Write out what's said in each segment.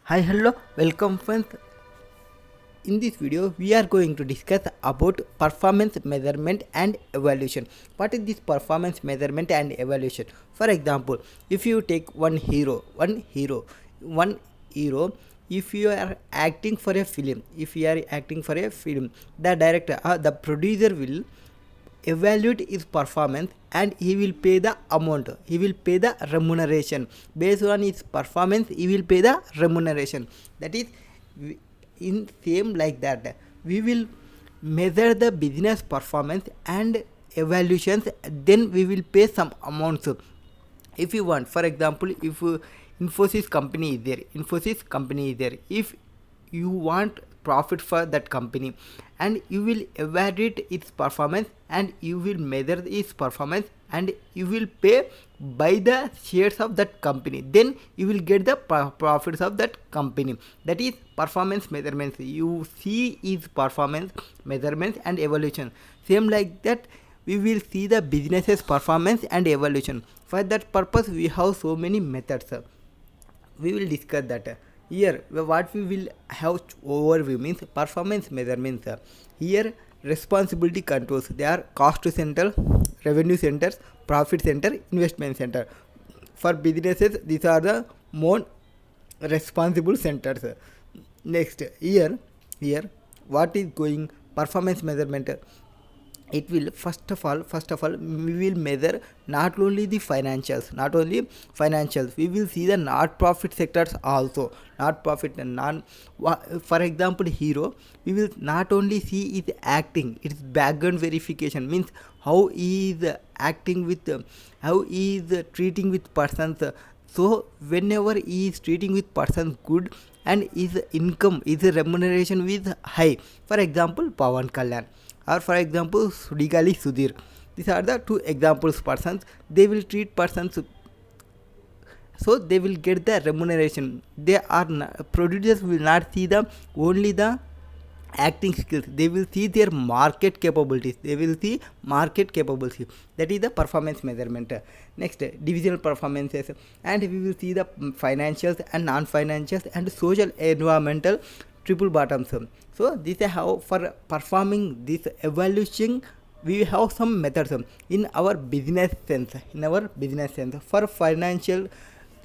Hi, hello, welcome friends. In this video, we are going to discuss about performance measurement and evaluation. What is this performance measurement and evaluation? For example, if you take one hero, if you are acting for a film, the director or the producer will evaluate his performance and he will pay the amount, he will pay the remuneration based on his performance. He will pay the remuneration. That is, in same like that, we will measure the business performance and evaluations, then we will pay some amounts. If you want, for example, if Infosys company is there, if you want profit for that company and you will evaluate its performance and you will measure its performance and you will pay by the shares of that company, then you will get the profits of that company. That is performance measurements. You see its performance measurements and evaluation. Same like that, we will see the business's performance and evaluation. For that purpose, we have so many methods. We will discuss that. Here what we will have overview means performance measurements. Here responsibility controls, they are cost center, revenue centers, profit center, investment center. For businesses, these are the more responsible centers. Next, here what is going performance measurement? It will first of all we will measure not only the financials, we will see the not profit sectors also. Not profit and non, for example, hero, we will not only see its acting, its background verification, means how he is acting with how he is treating with persons. So whenever he is treating with persons good and his income, his remuneration is high, for example Pawan Kalyan, or for example Sudigali Sudhir, these are the two examples persons. They will treat persons, so they will get the remuneration. They are producers will not see the only the acting skills, they will see their market capabilities. That is the performance measurement. Next, divisional performances, and we will see the financials and non-financials and social environmental triple bottoms. So this is how for performing this evaluation we have some methods in our business sense. For financial,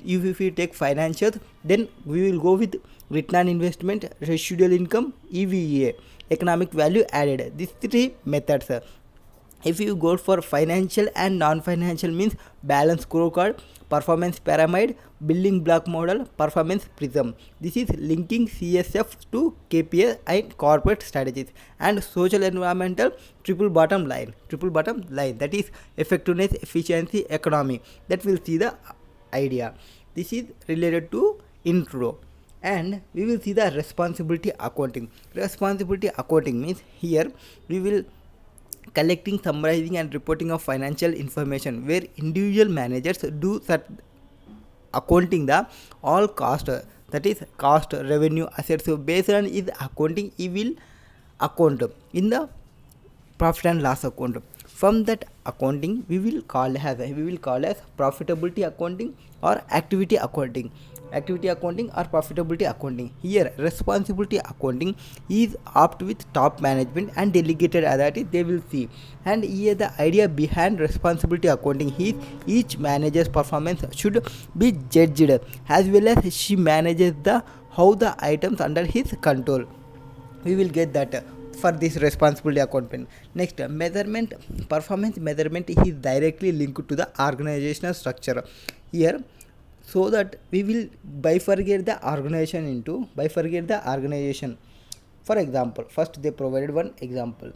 if we take financials, then we will go with return on investment, residual income, EVA, economic value added. These three methods. If you go for financial and non-financial, means balance scorecard, performance pyramid, building block model, performance prism. This is linking CSF to KPI and corporate strategies. And social environmental triple bottom line, that is effectiveness, efficiency, economy. That will see the idea. This is related to intro. And we will see the responsibility accounting. Responsibility accounting means here we will collecting, summarizing and reporting of financial information, where individual managers do that accounting the all cost, that is cost, revenue, assets. So based on his accounting, he will account in the profit and loss account. From that accounting, we will call as profitability accounting or activity accounting or profitability accounting. Here responsibility accounting is opt with top management and delegated authority, they will see. And here the idea behind responsibility accounting is each manager's performance should be judged, as well as she manages the how the items under his control. We will get that for this responsibility accounting. Next, performance measurement is directly linked to the organizational structure. Here, so that we will bifurcate the organization. For example, first they provided one example.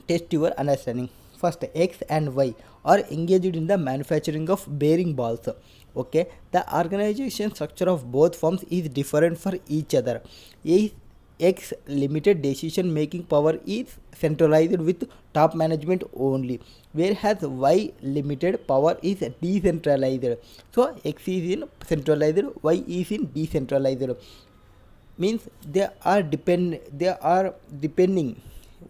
Test your understanding. First, X and Y are engaged in the manufacturing of bearing balls. Okay, the organization structure of both firms is different for each other. X limited decision making power is centralized with top management only, whereas Y limited power is decentralized. So X is in centralized, Y is in decentralized. Means they are depending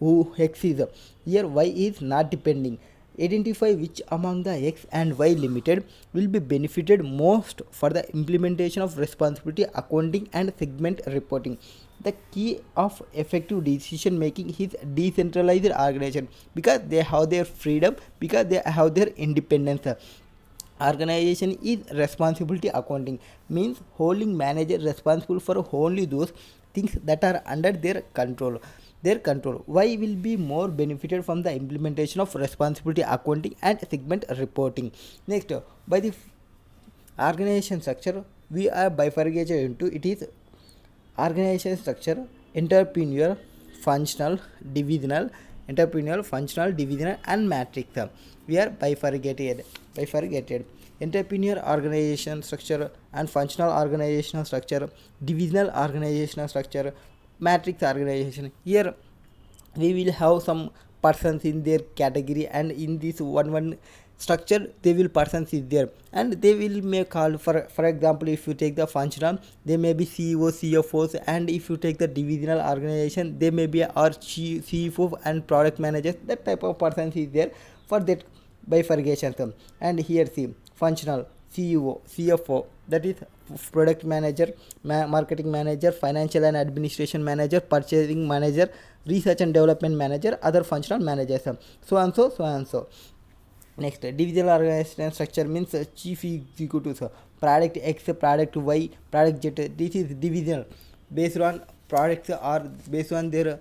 who X is. Here Y is not depending. Identify which among the X and Y limited will be benefited most for the implementation of responsibility accounting and segment reporting. The key of effective decision making is decentralized organization, because they have their freedom, because they have their independence. Organization is responsibility accounting, means holding manager responsible for only those things that are under their control. Why will be more benefited from the implementation of responsibility accounting and segment reporting. Next, by the organization structure, we are bifurcated into it is organization structure, entrepreneurial, functional, divisional, and matrix. We are bifurcated. Entrepreneur organization structure and functional organizational structure, divisional organizational structure, matrix organization. Here we will have some persons in their category, and in this one structure they will persons is there, and they will make call for example, if you take the functional, they may be CEO, CFOs, and if you take the divisional organization, they may be our CFO and product managers. That type of persons is there for that bifurcation. And here see functional, CEO, CFO, that is product manager, marketing manager, financial and administration manager, purchasing manager, research and development manager, other functional managers, so and so. Next, divisional organization structure means chief executives, product X, product Y, product Z. This is divisional, based on products or based on their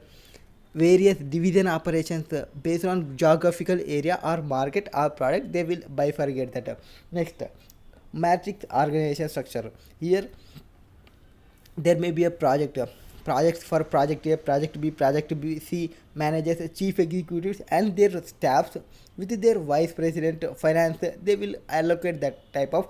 various division operations, based on geographical area or market or product, they will bifurcate that. Next, matrix organization structure. Here there may be a projects for project A, project B, project B, C managers, chief executives and their staffs with their vice president finance. They will allocate that type of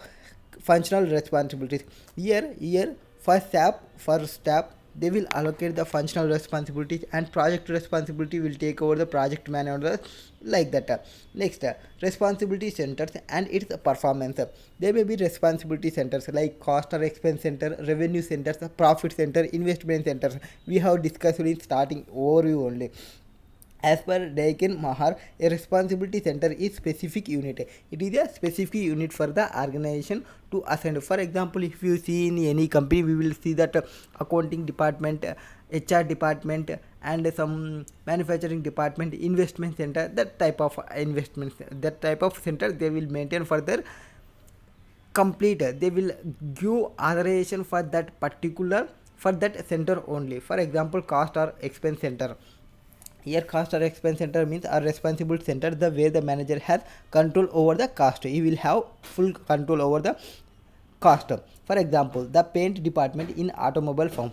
functional responsibilities. Here for staff they will allocate the functional responsibilities, and project responsibility will take over the project manager, like that. Next, responsibility centers and its performance. There may be responsibility centers like cost or expense center, revenue centers, profit center, investment centers. We have discussed in starting overview only. As per Daikin Mahar, a responsibility center is specific unit. It is a specific unit for the organization to ascend. For example, if you see in any company, we will see that accounting department, HR department, and some manufacturing department, investment center, that type of center they will maintain for their complete. They will give authorization for that particular, for that center only. For example, cost or expense center. Here cost or expense center means a responsible center, the where the manager has control over the cost. He will have full control over the cost. For example, the paint department in automobile firm,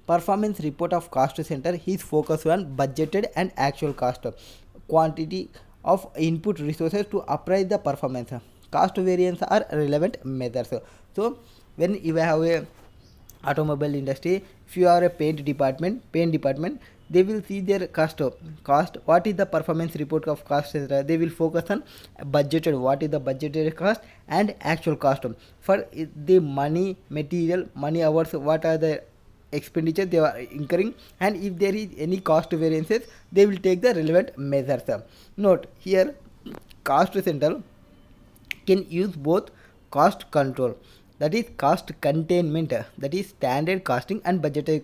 performance report of cost center is focused on budgeted and actual cost, quantity of input resources to appraise the performance. Cost variance are relevant measures. So when you have a automobile industry, if you are a paint department, they will see their cost, what is the performance report of cost. They will focus on budgeted, what is the budgeted cost, and actual cost. For the money, material, money hours, what are the expenditure they are incurring, and if there is any cost variances, they will take the relevant measures. Note here, cost center can use both cost control, that is cost containment, that is standard costing, and budgetary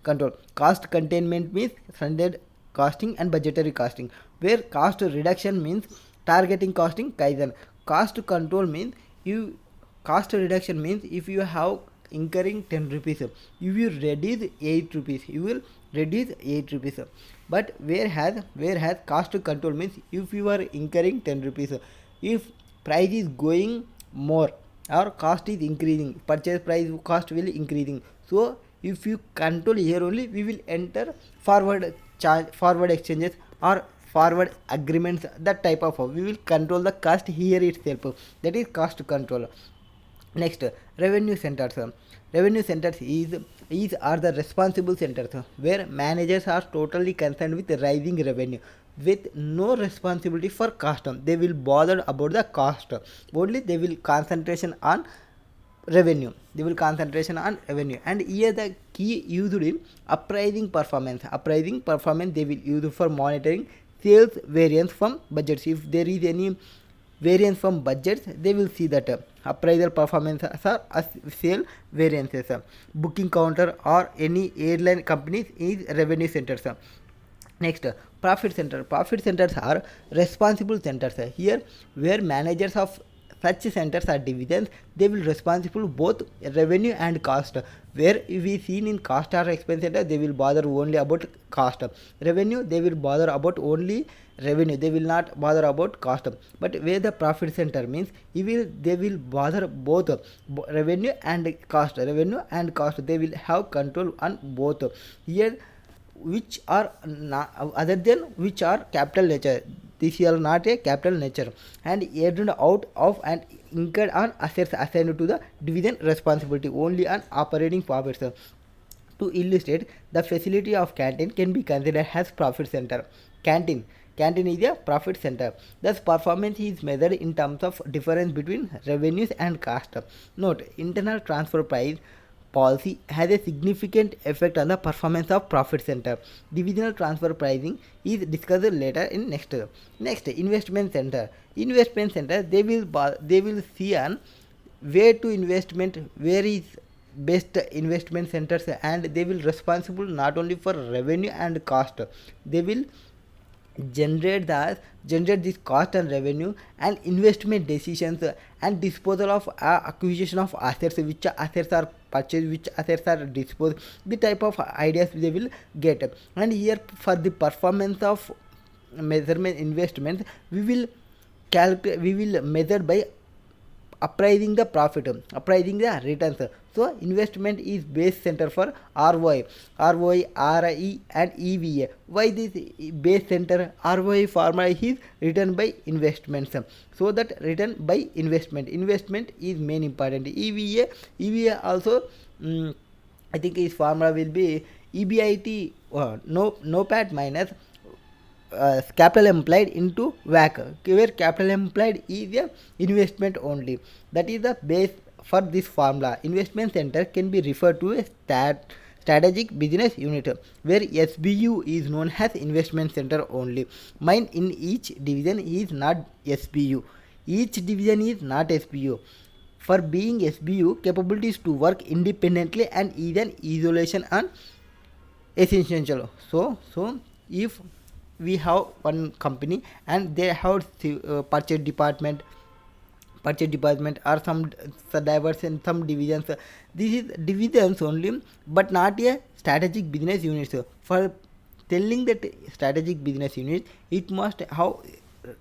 control. Cost containment means standard costing and budgetary costing, where cost reduction means targeting costing kaizen. Cost control means cost reduction means if you have incurring 10 rupees, you will reduce 8 rupees, but whereas cost control means if you are incurring 10 rupees, if price is going more or cost is increasing, purchase price cost will increasing. So if you control here only, we will enter forward exchanges or forward agreements, that type of we will control the cost here itself, that is cost control. Next, revenue centers. Revenue centers are the responsible centers where managers are totally concerned with rising revenue with no responsibility for cost. They will bother about the cost only, they will concentration on revenue. They will concentration on revenue, and here the key used in appraising performance. Appraising performance they will use for monitoring sales variance from budgets. If there is any variance from budgets, they will see that appraisal performances are sale variances. Booking counter or any airline companies is revenue centers. Next, profit center. Profit centers are responsible centers. Here, where managers of such centers are divisions, they will responsible both revenue and cost. Where we seen in cost or expense center, they will bother only about cost. Revenue, they will bother about only revenue. They will not bother about cost. But where the profit center means, they will bother both revenue and cost. Revenue and cost, they will have control on both. Here, which are not, other than which are capital nature, these are not a capital nature, and earned out of and incurred on assets assigned to the division responsibility only on operating profits. To illustrate, the facility of canteen can be considered as profit center. Canteen is a profit center. Thus, performance is measured in terms of difference between revenues and cost. Note, internal transfer price policy has a significant effect on the performance of profit center. Divisional transfer pricing is discussed later in next. Investment center. Investment center, they will see on where to investment, where is best investment centers, and they will responsible not only for revenue and cost. They will generate this cost and revenue and investment decisions and disposal of acquisition of assets, which assets are purchased, which assets are disposed, the type of ideas they will get. And here for the performance of measurement investments, we will measure by appraising the profit, appraising the returns. So investment is base center for ROI, RE and EVA. Why this base center? ROI formula is written by investments. So that written by investment is main important. EVA also I think his formula will be EBIT NOPAT minus capital employed into WACC, where capital employed is a investment only. That is the base for this formula. Investment center can be referred to a strategic business unit, where SBU is known as investment center only. Mine in each division is not SBU. Each division is not SBU. For being SBU, capabilities to work independently and is an isolation and essential. So if we have one company and they have purchase department or some diverse in some divisions, this is divisions only but not a strategic business unit. For telling that strategic business unit, it must have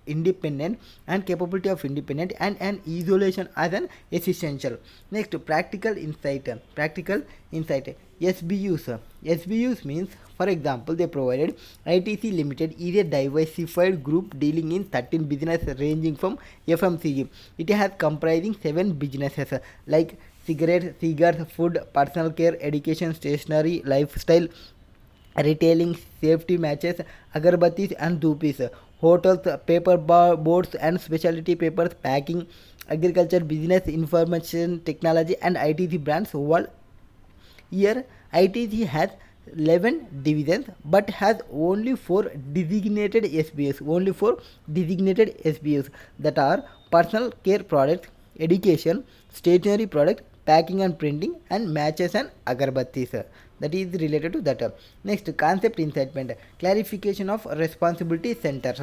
independent and capability of independent and an isolation as an essential. Next, practical insight. SBUs means, for example, they provided ITC Limited is a diversified group dealing in 13 businesses ranging from FMCG. It has comprising 7 businesses like cigarettes, cigars, food, personal care, education, stationery, lifestyle, retailing, safety matches, agarbattis and dhupis, hotels, paper boards and specialty papers, packing, agriculture, business, information technology and ITC brands world. Here ITC has 11 divisions but has only 4 designated SBUs, that are personal care products, education, stationery products, packing and printing, and matches and agarbattis. That is related to that. Next, concept incitement, clarification of responsibility centers.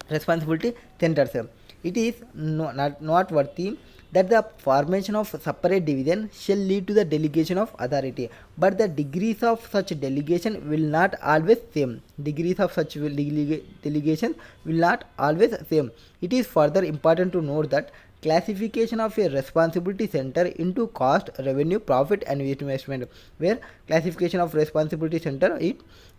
It is not worthy that the formation of separate division shall lead to the delegation of authority, but the degrees of such delegation will not always same. Delegation will not always same. It is further important to note that classification of a responsibility center into cost, revenue, profit and investment, where classification of responsibility center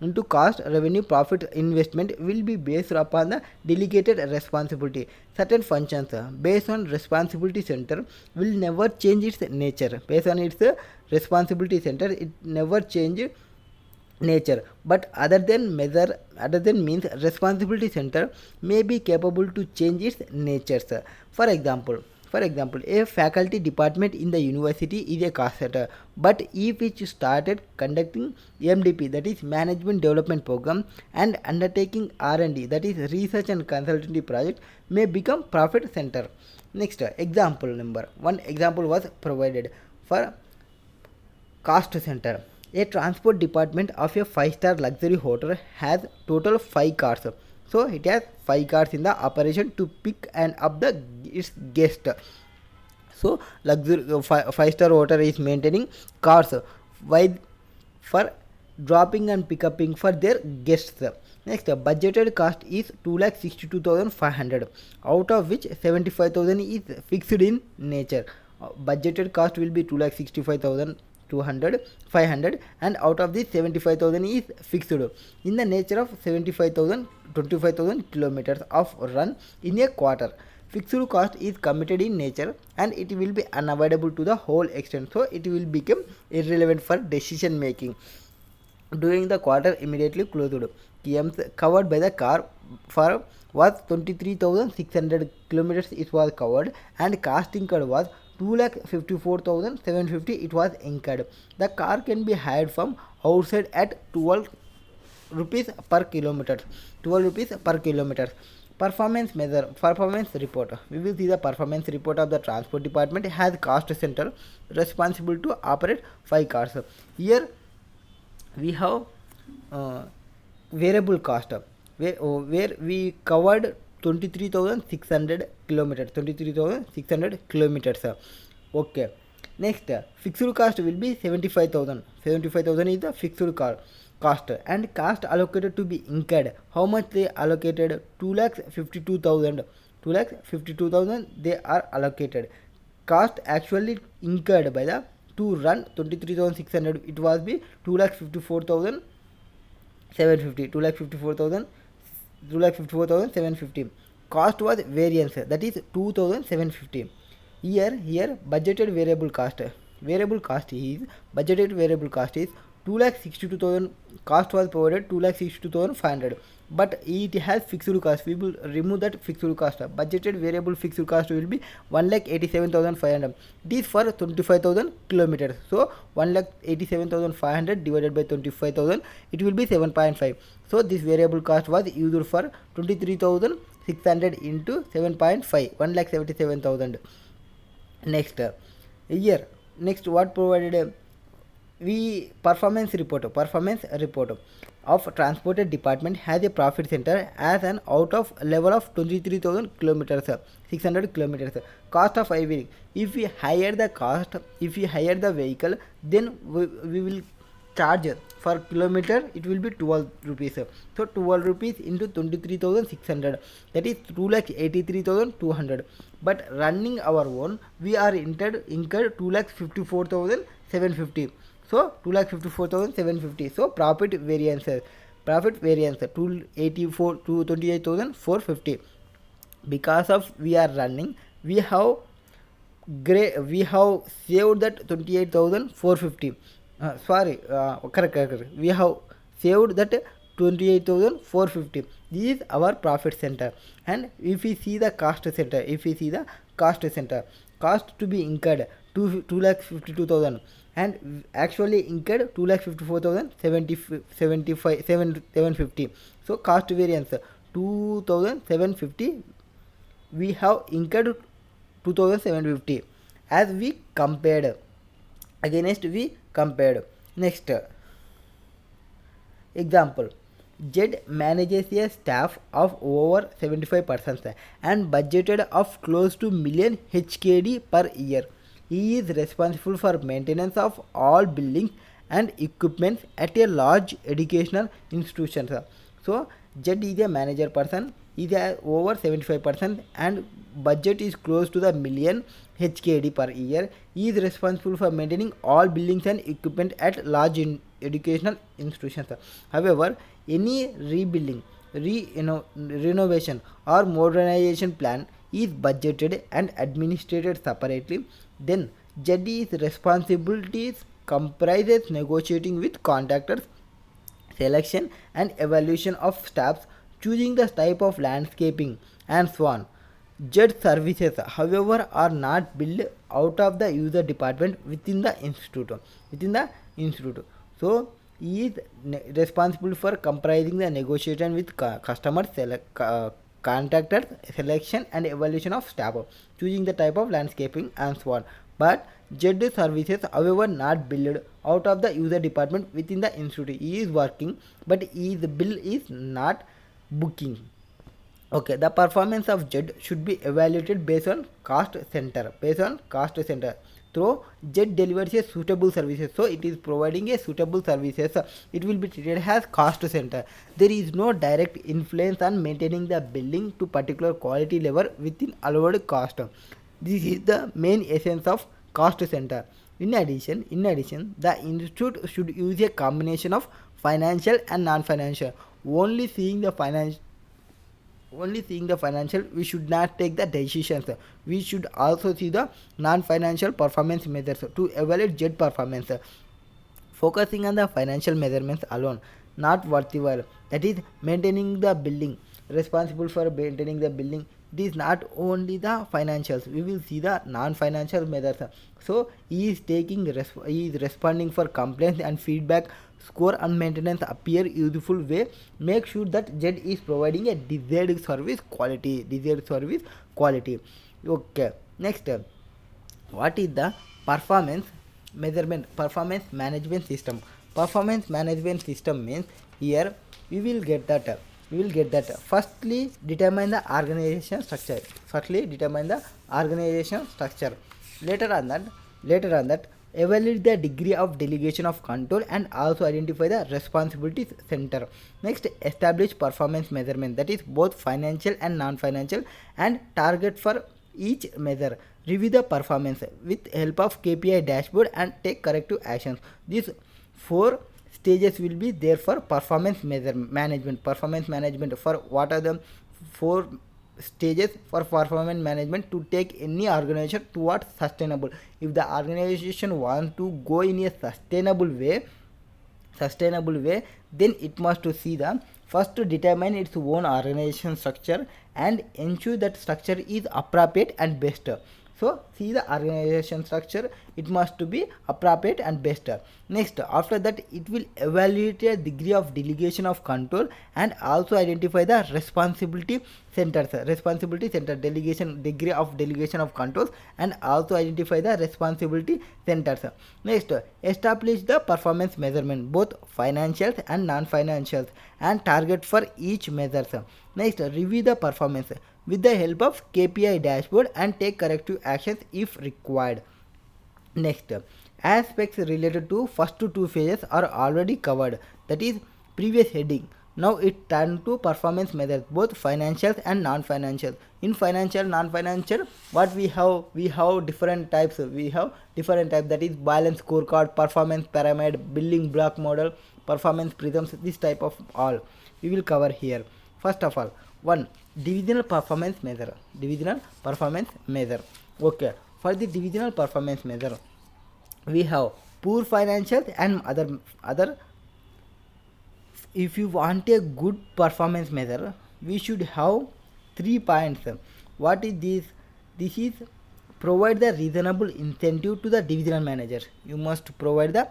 into cost, revenue, profit, investment will be based upon the delegated responsibility. Certain functions based on responsibility center will never change its nature. Based on its responsibility center, it never change nature, but other than means responsibility center may be capable to change its natures. For example, For example, a faculty department in the university is a cost center, but if it started conducting MDP, that is Management Development Program, and undertaking R&D, that is Research and Consultancy project, may become profit center. Next, example number 1 example was provided for cost center. A transport department of a 5-star luxury hotel has total 5 cars. So it has 5 cars in the operation to pick and up its guest. So luxury 5-star hotel is maintaining cars while for dropping and picking for their guests. Next, budgeted cost is 2,62,500, out of which 75,000 is fixed in nature. Budgeted cost will be 2,65,200, 500, and out of this 75,000 is fixed in the nature of 75,000, 25,000 kilometers of run in a quarter. Fixed cost is committed in nature and it will be unavoidable to the whole extent, so it will become irrelevant for decision making. During the quarter immediately closed, kilometers covered by the car for was 23,600 kilometers it was covered, and cost incurred was 2,54,750 it was incurred. The car can be hired from outside at 12 rupees per kilometer. 12 rupees per kilometer. Performance report. We will see the performance report of the transport department has cost center responsible to operate 5 cars. Here we have variable cost where we covered 23,600 kilometers. Okay. Next, fixed cost will be 75,000. 75,000 is the fixed cost, and cost allocated to be incurred. How much they allocated? 2,52,000. 2,52,000 they are allocated. Cost actually incurred by the to run 23,600. It was be 2,54,750. 2,54,750. Cost was variance, that is 2,750. Here budgeted variable cost. Budgeted variable cost is 2,62,000. Cost was provided 2,62,500, but it has fixed cost. We will remove that fixed cost. Budgeted variable fixed cost will be 1,87,500. It is for 25,000 kilometers. So 1,87,500 divided by 25,000, it will be 7.5. So this variable cost was used for 23,600 into 7.5, 1,77,000. Next, what provided? We performance report of transported department has a profit center as an out of level of 23,000 kilometers, 600 kilometers. Cost of hiring. If we hire the vehicle, then we will charge for kilometer. It will be 12 rupees. So 12 rupees into 23,600, that is 2,83,200. But running our own, we are incurred 2,54,750. So 2,54,750. So profit variance 284 to 28,450. Because of we are running, we have saved that 28,450. Correct. We have saved that 28,450. This is our profit center. And if we see the cost center, cost to be incurred 2,52,000, and actually incurred 2,54,750. So cost variance 2,750. We have incurred 2,750 as we compared. Next, example. Z manages a staff of over 75 persons and budgeted of close to million HKD per year. He is responsible for maintenance of all buildings and equipment at a large educational institution. So Z is a manager person, is over 75% and budget is close to the million HKD per year. He is responsible for maintaining all buildings and equipment at large educational institutions. However, any rebuilding, renovation or modernization plan is budgeted and administered separately. Then ZD's responsibilities comprises negotiating with contractors, selection and evaluation of staffs, choosing the type of landscaping and so on. JED services, however, are not billed out of the user department within the institute. So he is responsible for comprising the negotiation with customer contractor selection and evaluation of staff, choosing the type of landscaping and so on. But JED services, however, not billed out of the user department within the institute. He is working, but his bill is not booking. Okay, the performance of JED should be evaluated based on cost center. Through JED delivers a suitable services, so it is providing a suitable services. It will be treated as cost center. There is no direct influence on maintaining the billing to particular quality level within allowed cost. This is the main essence of cost center. In addition, the institute should use a combination of financial and non-financial. Only seeing the financial, we should not take the decisions. We should also see the non-financial performance measures to evaluate JED performance. Focusing on the financial measurements alone not worthwhile. That is maintaining the building. Responsible for maintaining the building, it is not only the financials, we will see the non-financial measures. So he is responding for complaints and feedback. Score and maintenance appear useful way. Make sure that JED is providing a desired service quality. Okay, next, what is the performance management system? Performance management system means, here we will get that. Firstly, determine the organization structure. Later on that, evaluate the degree of delegation of control and also identify the responsibilities center. Next, establish performance measurement, that is both financial and non-financial, and target for each measure. Review the performance with help of KPI dashboard and take corrective actions. These 4 stages will be there for performance management. For what are the 4 stages for performance management to take any organization towards sustainable? If the organization wants to go in a sustainable way, then it must to see the first to determine its own organization structure and ensure that structure is appropriate and best. So see the organization structure, it must to be appropriate and best. Next, after that, it will evaluate a degree of delegation of control and also identify the responsibility centers. Degree of delegation of controls and also identify the responsibility centers. Next, establish the performance measurement, both financials and non-financials, and target for each measures. Next, review the performance with the help of KPI dashboard and take corrective actions if required. Next, aspects related to first 2 phases are already covered, that is previous heading. Now it turns to performance measures, both financial and non-financial. In financial, non-financial, what we have different types. That is balance scorecard, performance pyramid, billing block model, performance prisms. This type of all we will cover here. First of all, 1, divisional performance measure. Okay, for the divisional performance measure, we have poor financials and other. If you want a good performance measure, we should have 3 points. What is this? This is provide the reasonable incentive to the divisional manager. You must provide the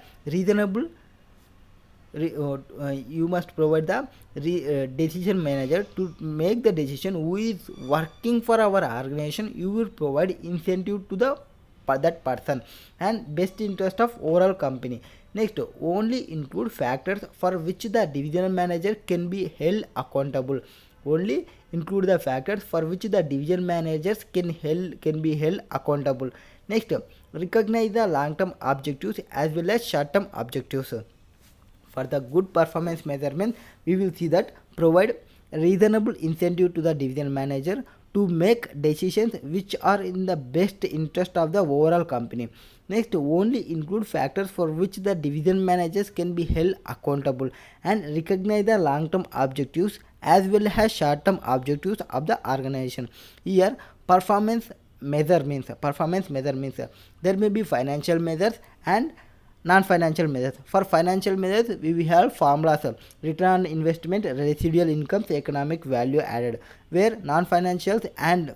decision manager to make the decision who is working for our organization. You will provide incentive to that person and best interest of overall company. Next, only include factors for which the divisional manager can be held accountable. Only include the factors for which the division managers can be held accountable. Next, recognize the long-term objectives as well as short-term objectives. For the good performance measurement, we will see that provide reasonable incentive to the division manager to make decisions which are in the best interest of the overall company. Next, only include factors for which the division managers can be held accountable and recognize the long-term objectives as well as short-term objectives of the organization. Here, performance measure means there may be financial measures and non-financial measures. For financial measures, we will have formulas: return on investment, residual incomes, economic value added. Where non-financials and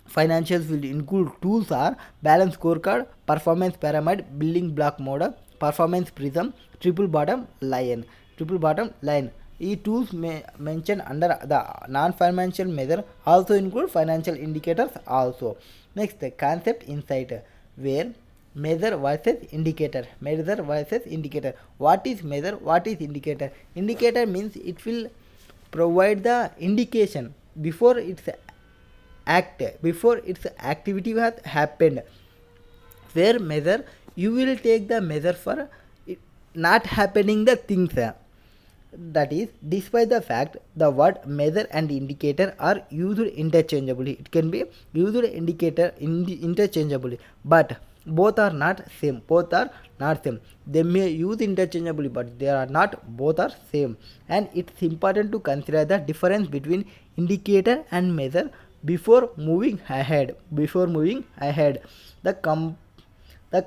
Financials will include tools are balance scorecard, performance pyramid, building block model, performance prism, triple bottom line. Triple bottom line. These tools may mentioned under the non-financial measure also include financial indicators also. Next, the concept insight, where measure versus indicator. Measure versus indicator. What is measure? What is indicator? Indicator means it will provide the indication before its before its activity has happened, where measure you will take the measure for it not happening the things. That is, despite the fact the word measure and indicator are used interchangeably, it can be used interchangeably, but both are not same. They may use interchangeably, but they are not, both are same. And it's important to consider the difference between indicator and measure before moving ahead. The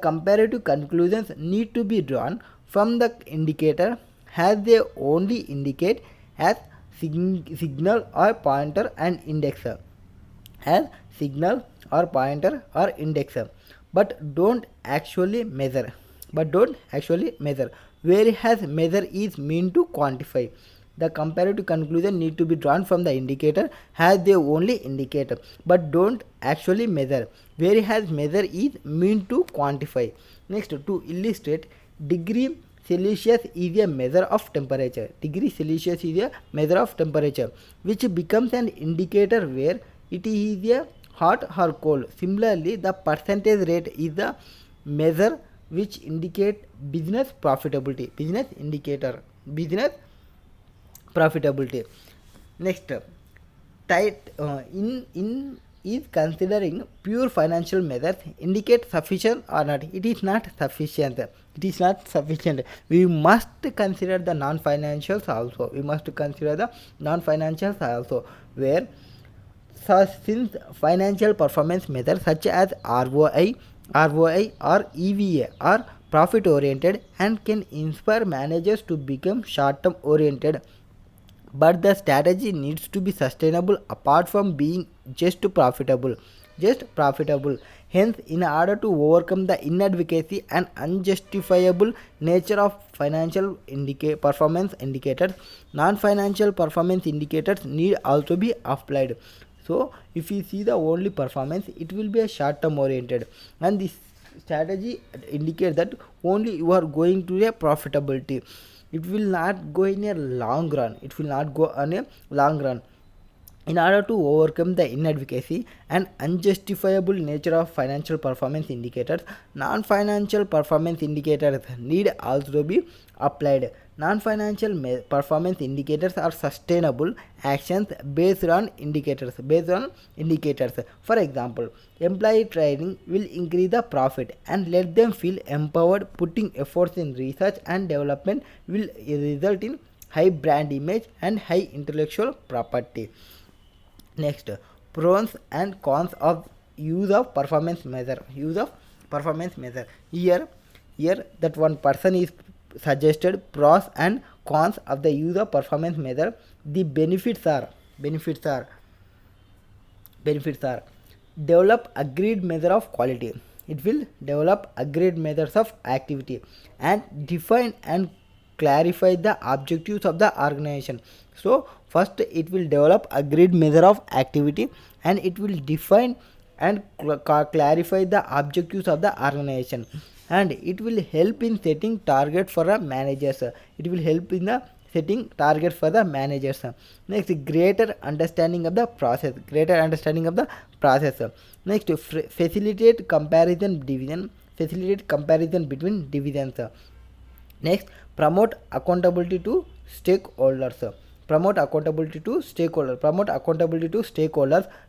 comparative conclusions need to be drawn from the indicator, as they only indicate as signal or pointer and index, as signal or pointer or index, but don't actually measure. Whereas measure is meant to quantify. The comparative conclusion need to be drawn from the indicator, as they only indicate but don't actually measure, whereas measure is meant to quantify. Next, to illustrate, degree Celsius is a measure of temperature. Degree Celsius is a measure of temperature, which becomes an indicator where it is a hot or cold. Similarly, the percentage rate is the measure which indicate business profitability. Business profitability. Next, in is considering pure financial measures indicate sufficient or not. It is not sufficient. We must consider the non-financials also. Where since financial performance measures such as ROI or EVA are profit oriented and can inspire managers to become short-term oriented, but the strategy needs to be sustainable apart from being just profitable. Hence, in order to overcome the inadvocacy and unjustifiable nature of financial performance indicators, non-financial performance indicators need also be applied. So if you see the only performance, it will be a short term oriented, and this strategy indicates that only you are going to a profitability. It will not go in a long run. In order to overcome the inadvocacy and unjustifiable nature of financial performance indicators, non-financial performance indicators need also be applied. Non-financial performance indicators are sustainable actions based on indicators. For example, employee training will increase the profit and let them feel empowered. Putting efforts in research and development will result in high brand image and high intellectual property. Next, pros and cons of use of performance measure. Here that one person is suggested pros and cons of the use of performance measure. The benefits are develop agreed measure of quality. It will develop agreed measures of activity and define and clarify the objectives of the organization. So first it will develop agreed measure of activity and it will define and clarify the objectives of the organization, and it will help in setting target for the managers. Next, greater understanding of the process. Next, facilitate comparison between divisions. Next, promote accountability to stakeholders.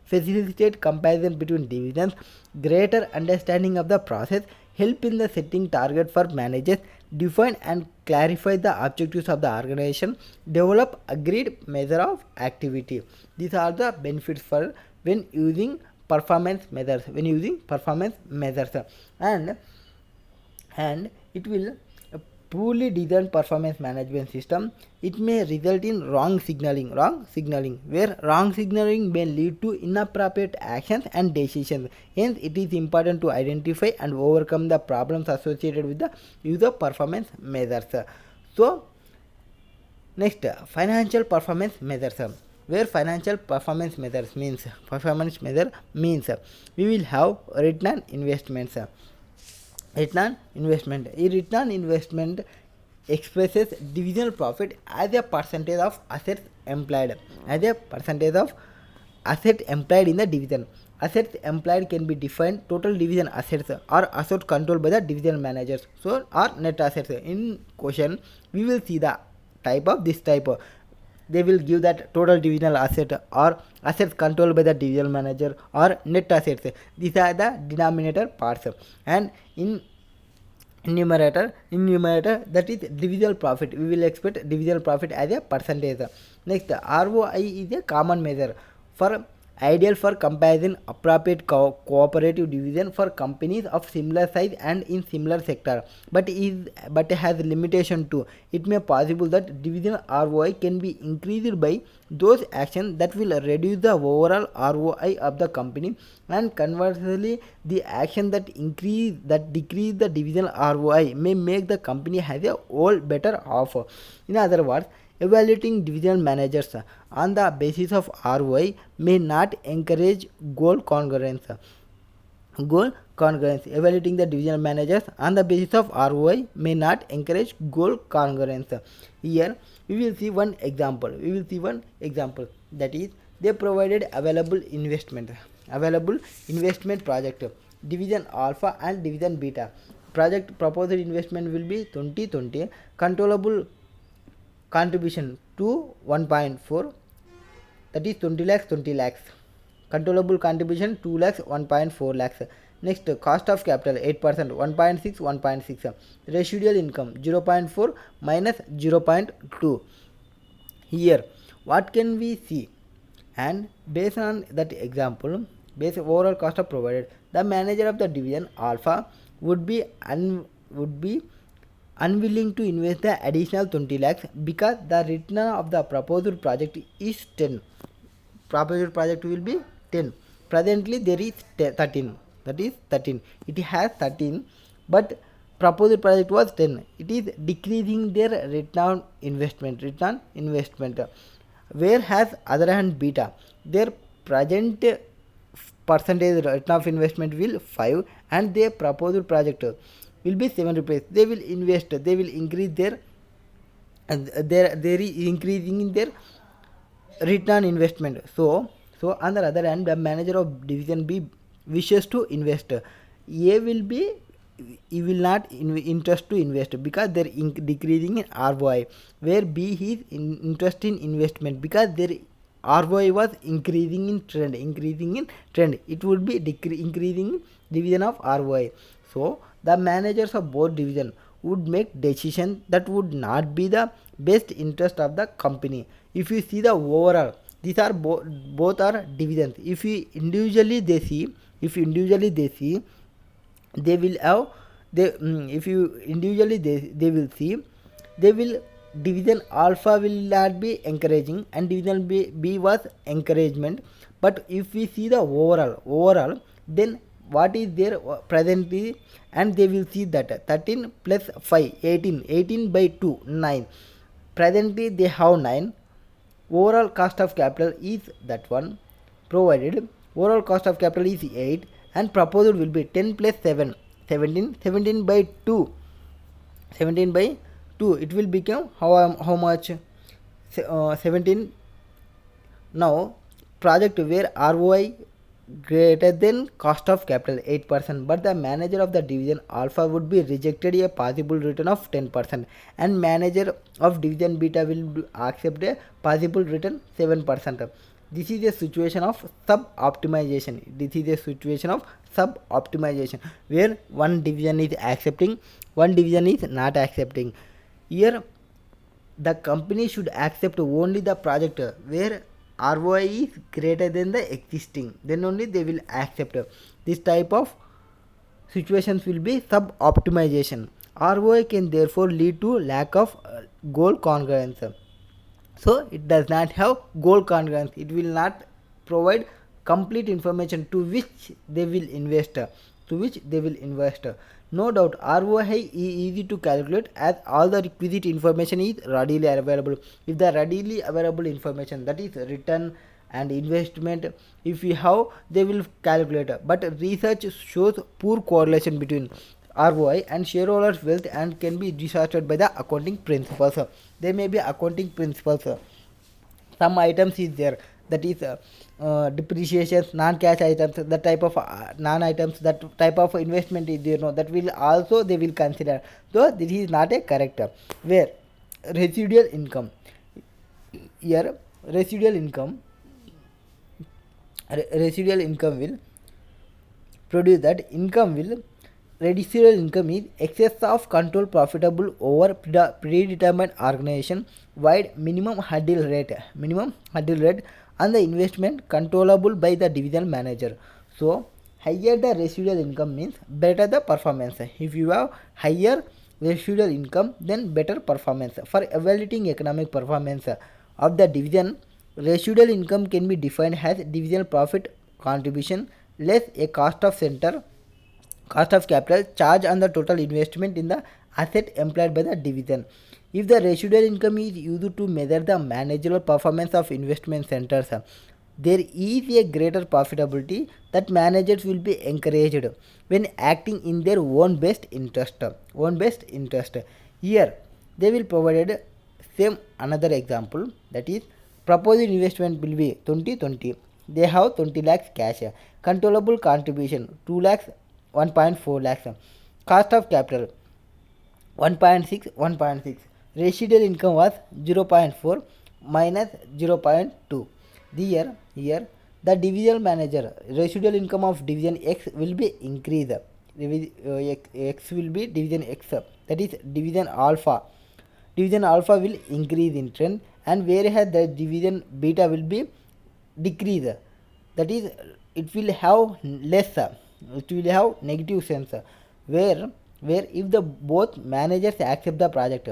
Facilitate comparison between divisions. Greater understanding of the process help in the setting target for managers. Define and clarify the objectives of the organization. Develop agreed measure of activity. These are the benefits for when using performance measures. And it will poorly designed performance management system, it may result in wrong signaling, where wrong signaling may lead to inappropriate actions and decisions. Hence, it is important to identify and overcome the problems associated with the use of performance measures. So, next, financial performance measures. Where financial performance measures means we will have return investments. Return investment. A return investment expresses divisional profit as a percentage of assets employed. As a percentage of assets employed in the division. Assets employed can be defined total division assets or assets controlled by the division managers. So, or net assets. In question, we will see the this type. They will give that total divisional asset or assets controlled by the divisional manager or net assets. These are the denominator parts, and in numerator that is divisional profit. We will expect divisional profit as a percentage. Next, ROI is a common measure for ideal for comparison appropriate cooperative division for companies of similar size and in similar sector, but has limitation too. It may possible that divisional ROI can be increased by those actions that will reduce the overall ROI of the company, and conversely the action that decrease the divisional ROI may make the company has a whole better off. In other words, evaluating divisional managers on the basis of ROI may not encourage goal congruence. Evaluating the divisional managers on the basis of ROI may not encourage goal congruence. Here we will see one example. That is, they provided available investment project, division alpha and division beta. Project proposed investment will be 2020. Controllable contribution to 1.4, that is 20 lakhs. Controllable contribution 2 lakhs, 1.4 lakhs. Next, cost of capital 8%, 1.6. Residual income 0.4 minus 0.2. Here what can we see? And based on that example, overall cost of provided, the manager of the division alpha would be unwilling to invest the additional 20 lakhs because the return of the proposed project is 10. Proposed project will be 10. Presently there is 13. That is 13. It has 13, but proposed project was 10. It is decreasing their return investment. Whereas other hand beta, their present percentage return of investment will 5, and their proposed project will be 7 rupees. They will invest. They will increase their increasing in their return investment. So on the other hand, the manager of division B wishes to invest. A will be, he will not interest to invest because they are decreasing in ROI, where B is interest in investment because their ROI was increasing in trend. It would be increasing in division of ROI. So the managers of both division would make decisions that would not be the best interest of the company. If you see the overall, these are both are divisions. If you individually they see, they will have if you individually they will see, they will division alpha will not be encouraging and division B was encouragement. But if we see the overall, then what is there presently, and they will see that 13 plus 5 18 by 2 9. Presently they have 9. Overall cost of capital is that one provided. Overall cost of capital is 8, and proposal will be 10 plus 7 17 by 2. It will become how much? 17. Now project where ROI greater than cost of capital 8%, but the manager of the division alpha would be rejected a possible return of 10%, and manager of division beta will accept a possible return 7%. This is a situation of sub-optimization. Where one division is accepting, one division is not accepting. Here the company should accept only the project where ROI is greater than the existing, then only they will accept. This type of situations will be sub-optimization. ROI can therefore lead to lack of goal congruence. So it does not have goal congruence. It will not provide complete information to which they will invest. No doubt ROI is easy to calculate as all the requisite information is readily available. If the readily available information, that is return and investment, if we have, they will calculate. But research shows poor correlation between ROI and shareholders' wealth and can be distorted by the accounting principles. There may be accounting principles. Some items is there, that is depreciation, non-cash items, the type of non-items, that type of investment is there, no, that will also they will consider. So this is not a correct. Where residual income, here residual income will produce that income will residual income is excess of control profitable over predetermined organization wide minimum hurdle rate on the investment controllable by the division manager. So higher the residual income means better the performance. If you have higher residual income, then better performance. For evaluating economic performance of the division, residual income can be defined as divisional profit contribution less a cost of capital charge on the total investment in the asset employed by the division. If the residual income is used to measure the managerial performance of investment centers, there is a greater profitability that managers will be encouraged when acting in their own best interest. Here they will provide same another example, that is proposed investment will be 2020. They have 20 lakhs cash, controllable contribution 2 lakhs, 1.4 lakhs, cost of capital 1.6, residual income was 0.4 minus 0.2. Here the divisional manager residual income of division X will be increased. X will be division X, that is division alpha will increase in trend, and whereas the division beta will be decrease, that is it will have less, it will have negative sense. Where if the both managers accept the project,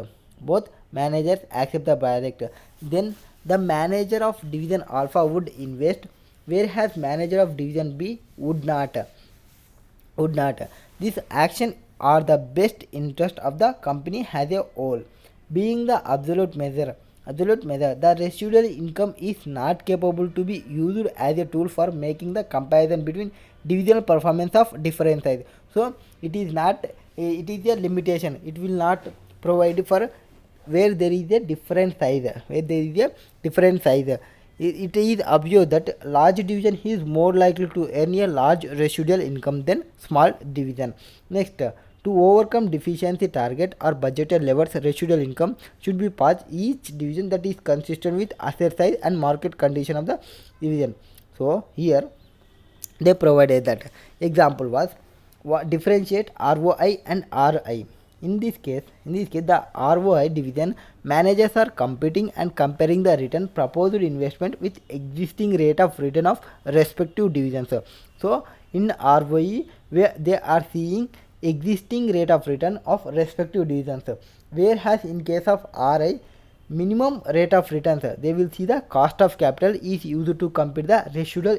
then the manager of division alpha would invest, whereas manager of division B would not. This action are the best interest of the company as a whole. Being the absolute measure, the residual income is not capable to be used as a tool for making the comparison between divisional performance of different size. So it is a limitation. It will not provide for where there is a different size. It is observed that large division is more likely to earn a large residual income than small division. Next, to overcome deficiency target or budgeted levels, residual income should be passed each division that is consistent with asset size and market condition of the division. So here they provided that example was differentiate ROI and RI. In this case, the ROI division managers are competing and comparing the return proposed investment with existing rate of return of respective divisions. So in ROI, where they are seeing existing rate of return of respective divisions, whereas in case of RI, minimum rate of returns, they will see the cost of capital is used to compute the residual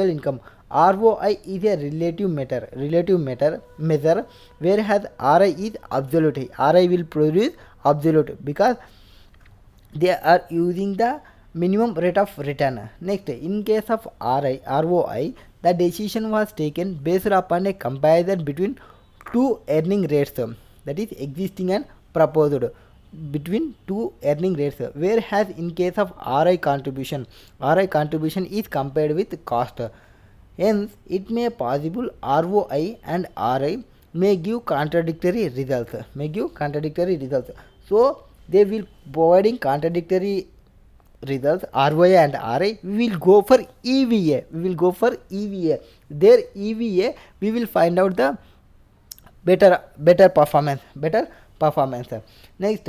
income. ROI is a relative measure, whereas RI is absolute. RI will produce absolute because they are using the minimum rate of return. Next, in case of ROI, the decision was taken based upon a comparison between two earning rates, that is existing and proposed, between two earning rates, whereas in case of RI contribution is compared with cost. Hence, it may possible ROI and RI may give contradictory results. So they will providing contradictory results, ROI and RI. We will go for EVA. Their EVA, we will find out the better performance. Next,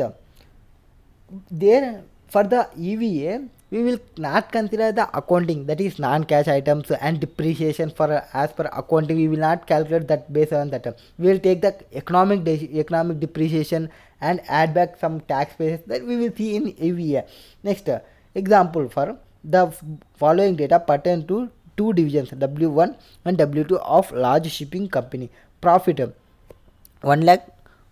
there for the EVA we will not consider the accounting, that is non-cash items and depreciation. For as per accounting, we will not calculate that based on that. We will take the economic depreciation and add back some tax bases that we will see in every year. Next example, for the following data pertain to two divisions, W1 and W2 of large shipping company. Profit 1 lakh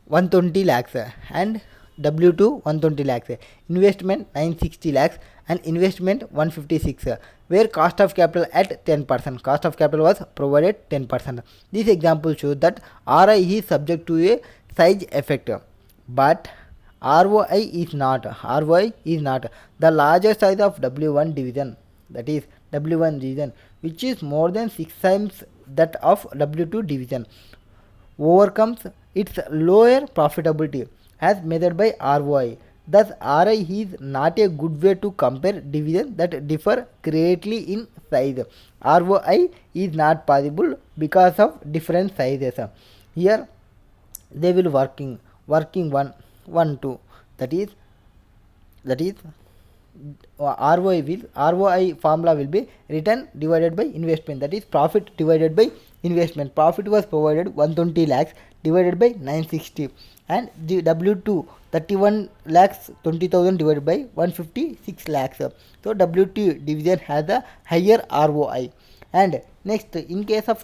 120 lakhs and W2 120 lakhs. Investment 960 lakhs and investment 156, where cost of capital at 10%. Cost of capital was provided 10%. This example shows that RI is subject to a size effect, but ROI is not. ROI is not. The larger size of W1 division, that is W1 division, which is more than 6 times that of W2 division, overcomes its lower profitability as measured by ROI. Thus, RI is not a good way to compare divisions that differ greatly in size. ROI is not possible because of different sizes. Here, they will working 2. That is ROI formula will be return divided by investment, that is profit divided by investment. Profit was provided 120 lakhs divided by 960, and the W2 31 lakhs 20,000 divided by 156 lakhs. So W2 division has a higher ROI. And next, in case of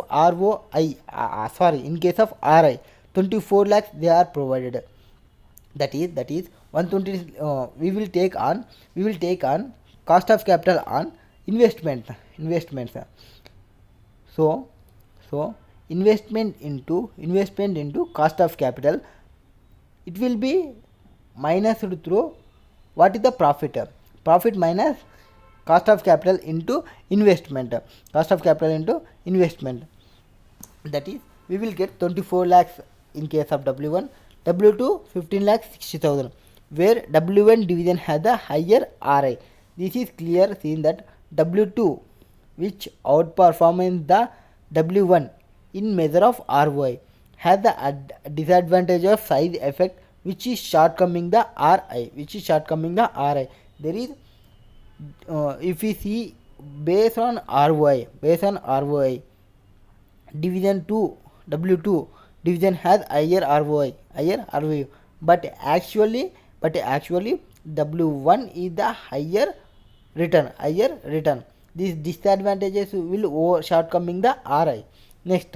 in case of RI, 24 lakhs they are provided. That is 120. We will take on cost of capital on investments. So investment into cost of capital, it will be minus through what is the profit minus cost of capital into investment. That is, we will get 24 lakhs in case of W1, W2 15 lakhs 60,000, where W1 division has a higher RI. This is clear seen that W2, which outperforms the W1 in measure of ROI, has the disadvantage of size effect, which is shortcoming the RI. There is if we see based on ROI, division 2, W2 division has higher ROI, but actually W1 is the higher return. These disadvantages will shortcoming the RI. Next,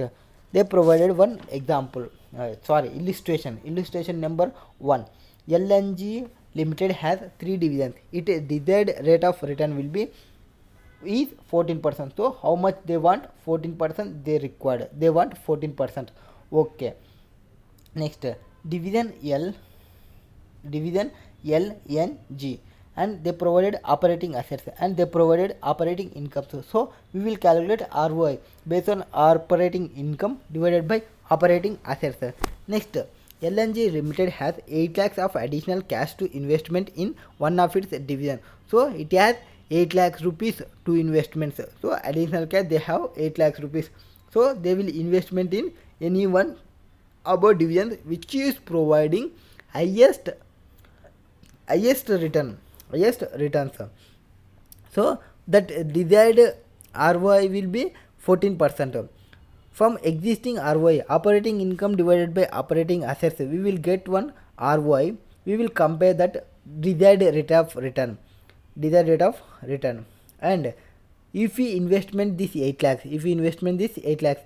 they provided one example, illustration number 1. LNG Limited has 3 divisions. Its desired rate of return will be is 14%. So how much they want? 14% they required. They want 14%. Okay. Next, division LNG, and they provided operating assets and they provided operating income. So we will calculate ROI based on operating income divided by operating assets. Next, LNG Limited has 8 lakhs of additional cash to investment in one of its division. So it has 8 lakhs rupees to investments. So additional cash they have 8 lakhs rupees. So they will investment in any one above division which is providing highest returns. So that desired ROI will be 14%. From existing ROI, operating income divided by operating assets, we will get one ROI. We will compare that desired rate of return. And if we investment this 8 lakhs,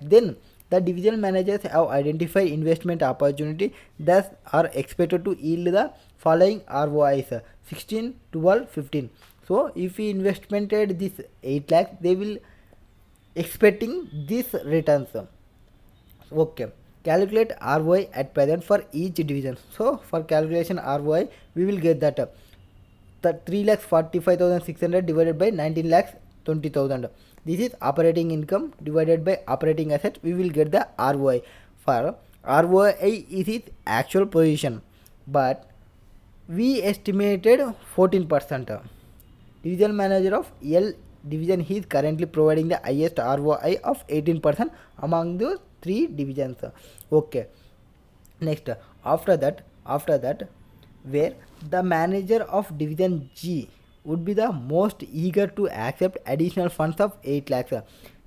then the divisional managers have identified investment opportunity, thus are expected to yield the following ROIs: 16, 12, 15. So if we investmented this 8 lakhs, they will expecting this returns. Okay, calculate ROI at present for each division. So for calculation ROI, we will get that the 3,45,600 divided by 19 lakhs 20,000. This is operating income divided by operating assets. We will get the ROI. For ROI is its actual position, but we estimated 14%. Division manager of L division, he is currently providing the highest ROI of 18% among the 3 divisions. Okay. Next, after that, where the manager of division G would be the most eager to accept additional funds of 8 lakhs.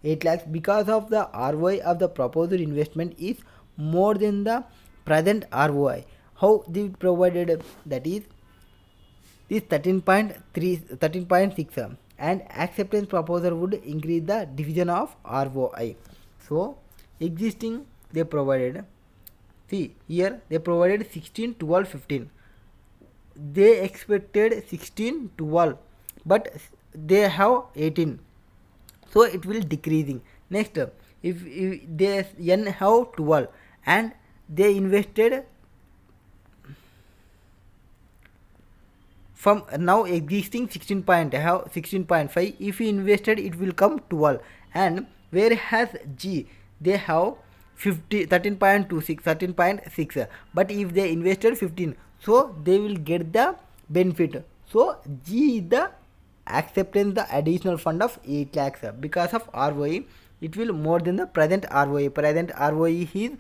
8 lakhs because of the ROI of the proposed investment is more than the present ROI. How they provided, that is 13.6, and acceptance proposal would increase the division of ROI. So existing they provided, see here they provided 16, 12, 15. They expected 16, 12, but they have 18, so it will decreasing. Next, if they n have 12 and they invested from now existing 16 point have 16.5, if we invested it will come 12, and whereas G they have 13.26, 13.6, but if they invested 15, so they will get the benefit. So G is the acceptance the additional fund of 8 lakhs because of ROE. It will more than the present ROE. Present ROE is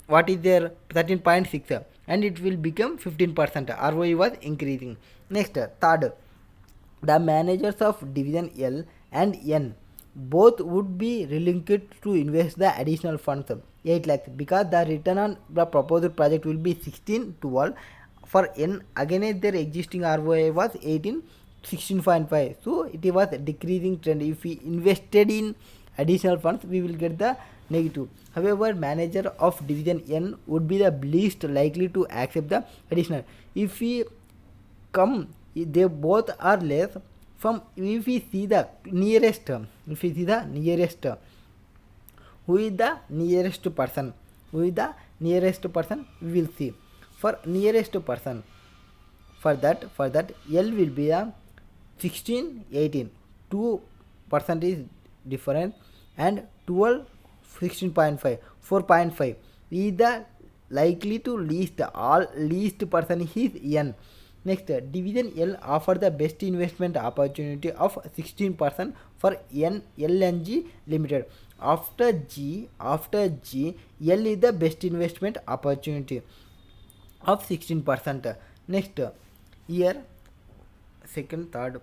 what is there, 13.6, and it will become 15%. ROE was increasing. Next, third, the managers of division L and N both would be reluctant to invest the additional funds 8 lakhs because the return on the proposed project will be 16, 12. For N, against their existing ROI was 18, 16.5. So it was a decreasing trend. If we invested in additional funds, we will get the negative. However, manager of division N would be the least likely to accept the additional. If we come, they both are less. From if we see the nearest, who is the nearest person, we will see. For nearest person, for that L will be a 16, 18, 2% is different, and 12, 16.5, 4.5 is the likely to least person is N. Next, division L offer the best investment opportunity of 16% for LNG Limited. After G, L is the best investment opportunity of 16%. Next, here second, third.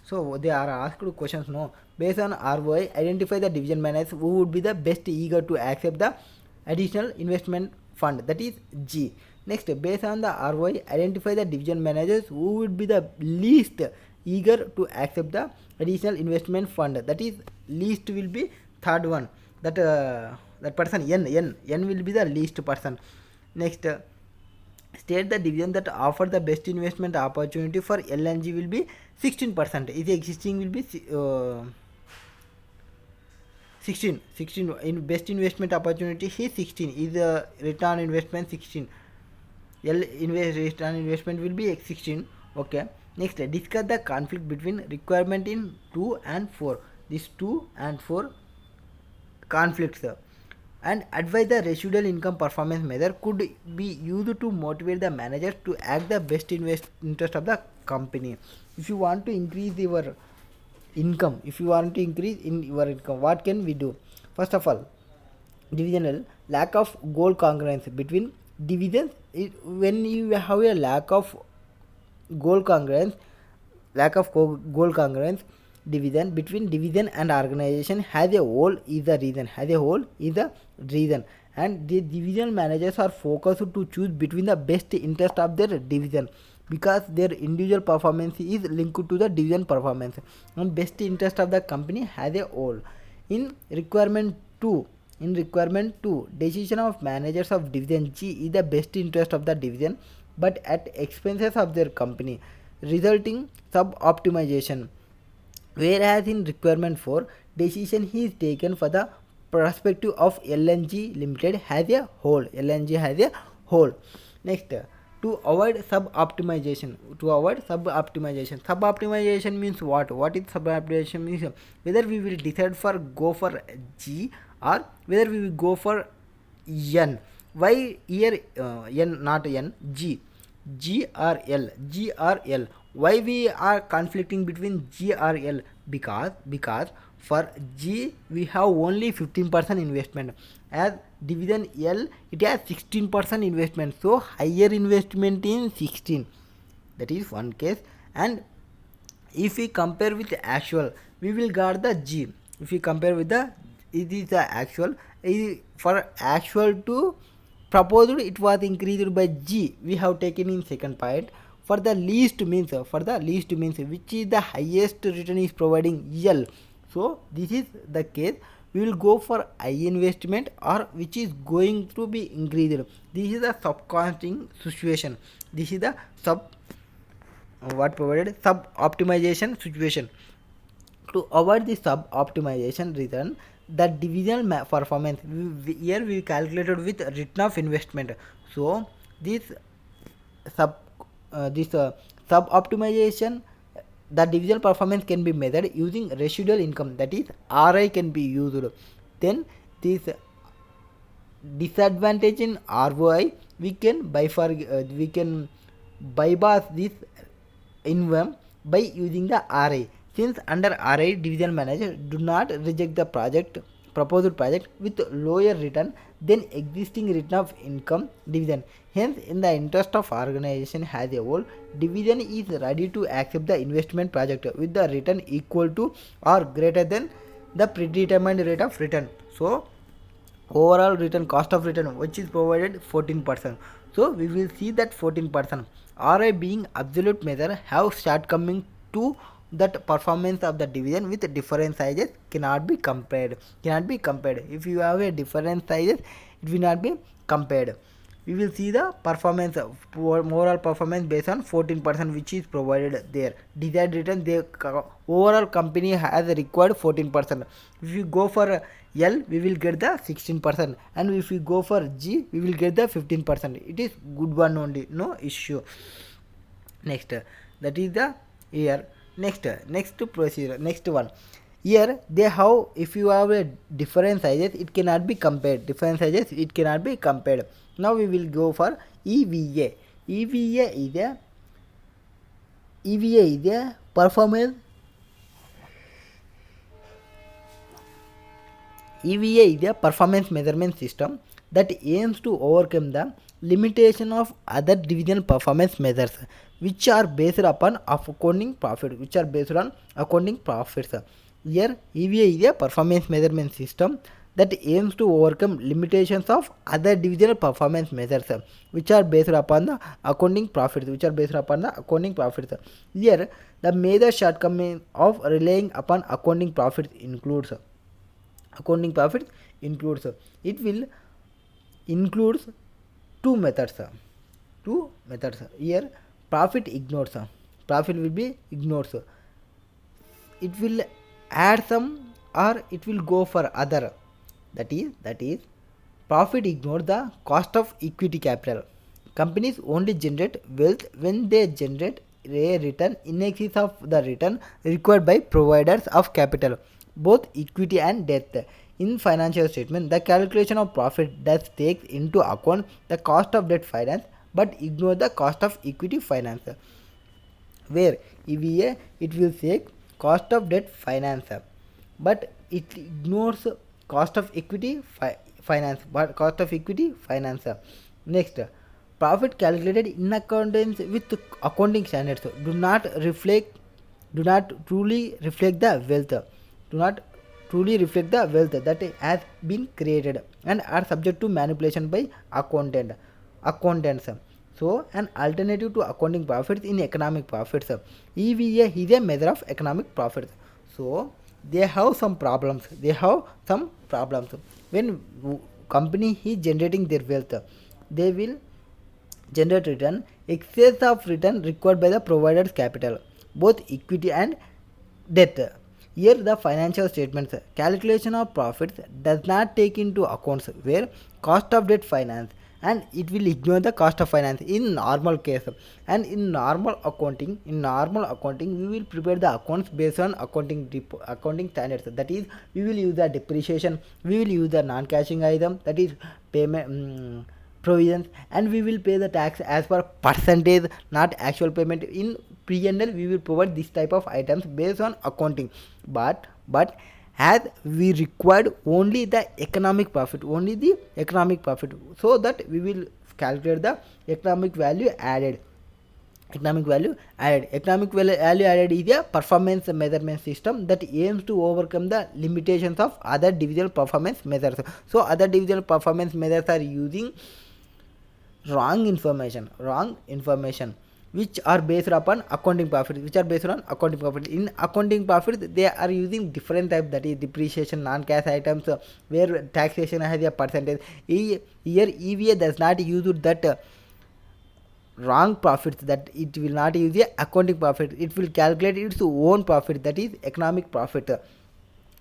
So they are asked questions, no, based on ROI, identify the division managers who would be the best eager to accept the additional investment fund, that is G. Next, based on the ROI, identify the division managers who would be the least eager to accept the additional investment fund, that is least will be third one, that person N will be the least person. Next, state the division that offer the best investment opportunity for LNG will be 16%. If existing will be 16 in best investment opportunity is 16, is the return investment 16, return investment will be 16. Okay. Next, discuss the conflict between requirement in 2 and 4. These 2 and 4 conflicts, and advise the residual income performance measure could be used to motivate the managers to act the best interest of the company. If you want to increase your income, what can we do? First of all, divisional lack of goal congruence between divisions. When you have a lack of goal congruence, division between division and organization as a whole is the reason, and the division managers are focused to choose between the best interest of their division because their individual performance is linked to the division performance and best interest of the company as a whole. In requirement 2, decision of managers of division G is the best interest of the division but at expenses of their company, resulting sub-optimization. Whereas in requirement 4, decision is taken for the perspective of LNG Limited as a whole. Next, to avoid sub-optimization. Sub-optimization means what? What is sub-optimization means? Whether we will decide for go for G or whether we will go for N. Why here N not N? G or L? Why we are conflicting between G or L? Because for G we have only 15% investment, as division L it has 16% investment, so higher investment in 16. That is one case. And If we compare with actual, we will got the G. If we compare with the, it is the actual. For actual to proposed, it was increased by G. We have taken in second point. For the least means, which is the highest return is providing L. So this is the case. We will go for I investment, or which is going to be increased. This is the subcosting situation. This is the sub optimization situation. To avoid the sub optimization return, the divisional performance, here we calculated with return of investment. So this sub sub optimization, the divisional performance can be measured using residual income, that is RI can be used. Then this disadvantage in ROI, we can bypass this income by using the RI. Since under RI, division manager do not reject the proposed project with lower return than existing return of income division. Hence, in the interest of organization as a whole, division is ready to accept the investment project with the return equal to or greater than the predetermined rate of return. So overall return, cost of return, which is provided 14%. So we will see that 14%. RI being absolute measure have shortcoming to that performance of the division with different sizes cannot be compared. If you have a different sizes, it will not be compared. We will see the performance, moral performance based on 14%, which is provided there. Desired return, the overall company has required 14%. If you go for L, we will get the 16%, and if we go for G, we will get the 15%. It is good one only, no issue. Next, that is the year. Next procedure, next one. Here they have, if you have a different sizes, it cannot be compared. Now we will go for EVA. EVA is a performance. EVA is a performance measurement system that aims to overcome the limitation of other divisional performance measures, which are based upon accounting profit. Here, EVA is a performance measurement system that aims to overcome limitations of other divisional performance measures, which are based upon the accounting profits. Here, the major shortcoming of relying upon accounting profits includes. It will includes two methods. Here, profit will be ignored. It will add some, or it will go for other. That is profit ignore the cost of equity capital. Companies only generate wealth when they generate a return in excess of the return required by providers of capital, both equity and debt. In financial statement, the calculation of profit does take into account the cost of debt finance but ignore the cost of equity finance. Where EVA, it will say cost of debt finance, but it ignores cost of equity finance. Next, profit calculated in accordance with accounting standards do not truly reflect the wealth that has been created and are subject to manipulation by accountants. So an alternative to accounting profits in economic profits, EVA is a measure of economic profits. So they have some problems. When company is generating their wealth, they will generate return excess of return required by the provider's capital, both equity and debt. Here the financial statements calculation of profits does not take into account where cost of debt finance, and it will ignore the cost of finance in normal case. And in normal accounting we will prepare the accounts based on accounting standards. That is, we will use the depreciation, we will use the non-cashing item, that is payment provisions, and we will pay the tax as per percentage, not actual payment. In P&L we will provide this type of items based on accounting, but as we required only the economic profit, so that we will calculate the economic value added. Economic value added. Economic value added is a performance measurement system that aims to overcome the limitations of other divisional performance measures. So other divisional performance measures are using wrong information which are based upon accounting profit, in accounting profit they are using different type, that is depreciation, non-cash items, where taxation has a percentage. Here EVA does not use that wrong profits, that it will not use a accounting profit, it will calculate its own profit, that is economic profit.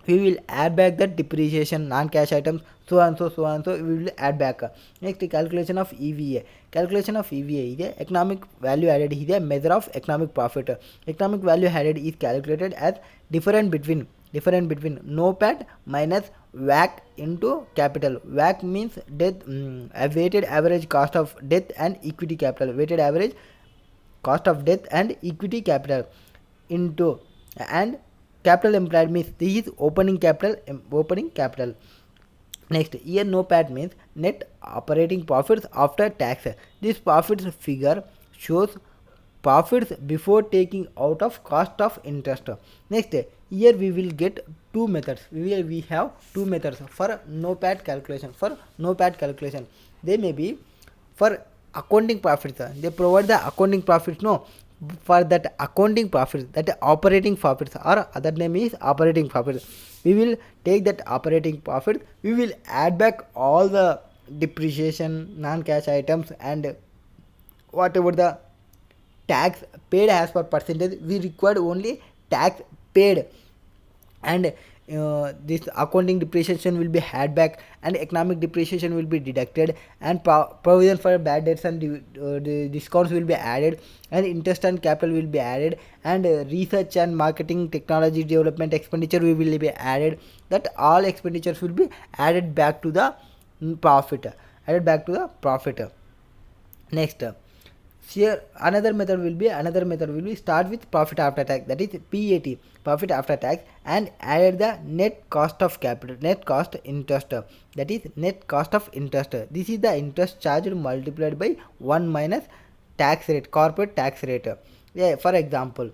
We will add back the depreciation, non-cash items, so and so we will add back. Next, calculation of EVA. Calculation of EVA is a economic value added is a measure of economic profit. Economic value added is calculated as difference between NOPAT minus WACC into capital. WACC means debt, a weighted average cost of debt and equity capital. Weighted average cost of debt and equity capital into, and capital employed means this is opening capital. Next, here NOPAT means net operating profits after tax. This profits figure shows profits before taking out of cost of interest. Next, here we will get two methods. We have two methods for NOPAT calculation. They may be for accounting profits. They provide the accounting profits. No, for that accounting profits, that operating profits, or other name is operating profits. We will take that operating profit, we will add back all the depreciation, non-cash items, and whatever the tax paid as per percentage. We required only tax paid, and this accounting depreciation will be had back, and economic depreciation will be deducted, and provision for bad debts and the discounts will be added, and interest and capital will be added, and research and marketing, technology development expenditure will be added. That all expenditures will be added back to the profit. Next, here another method will be start with profit after tax, that is PAT, profit after tax, and added the net cost of capital, net cost interest, that is net cost of interest. This is the interest charged multiplied by 1 minus tax rate, corporate tax rate. Yeah, for example,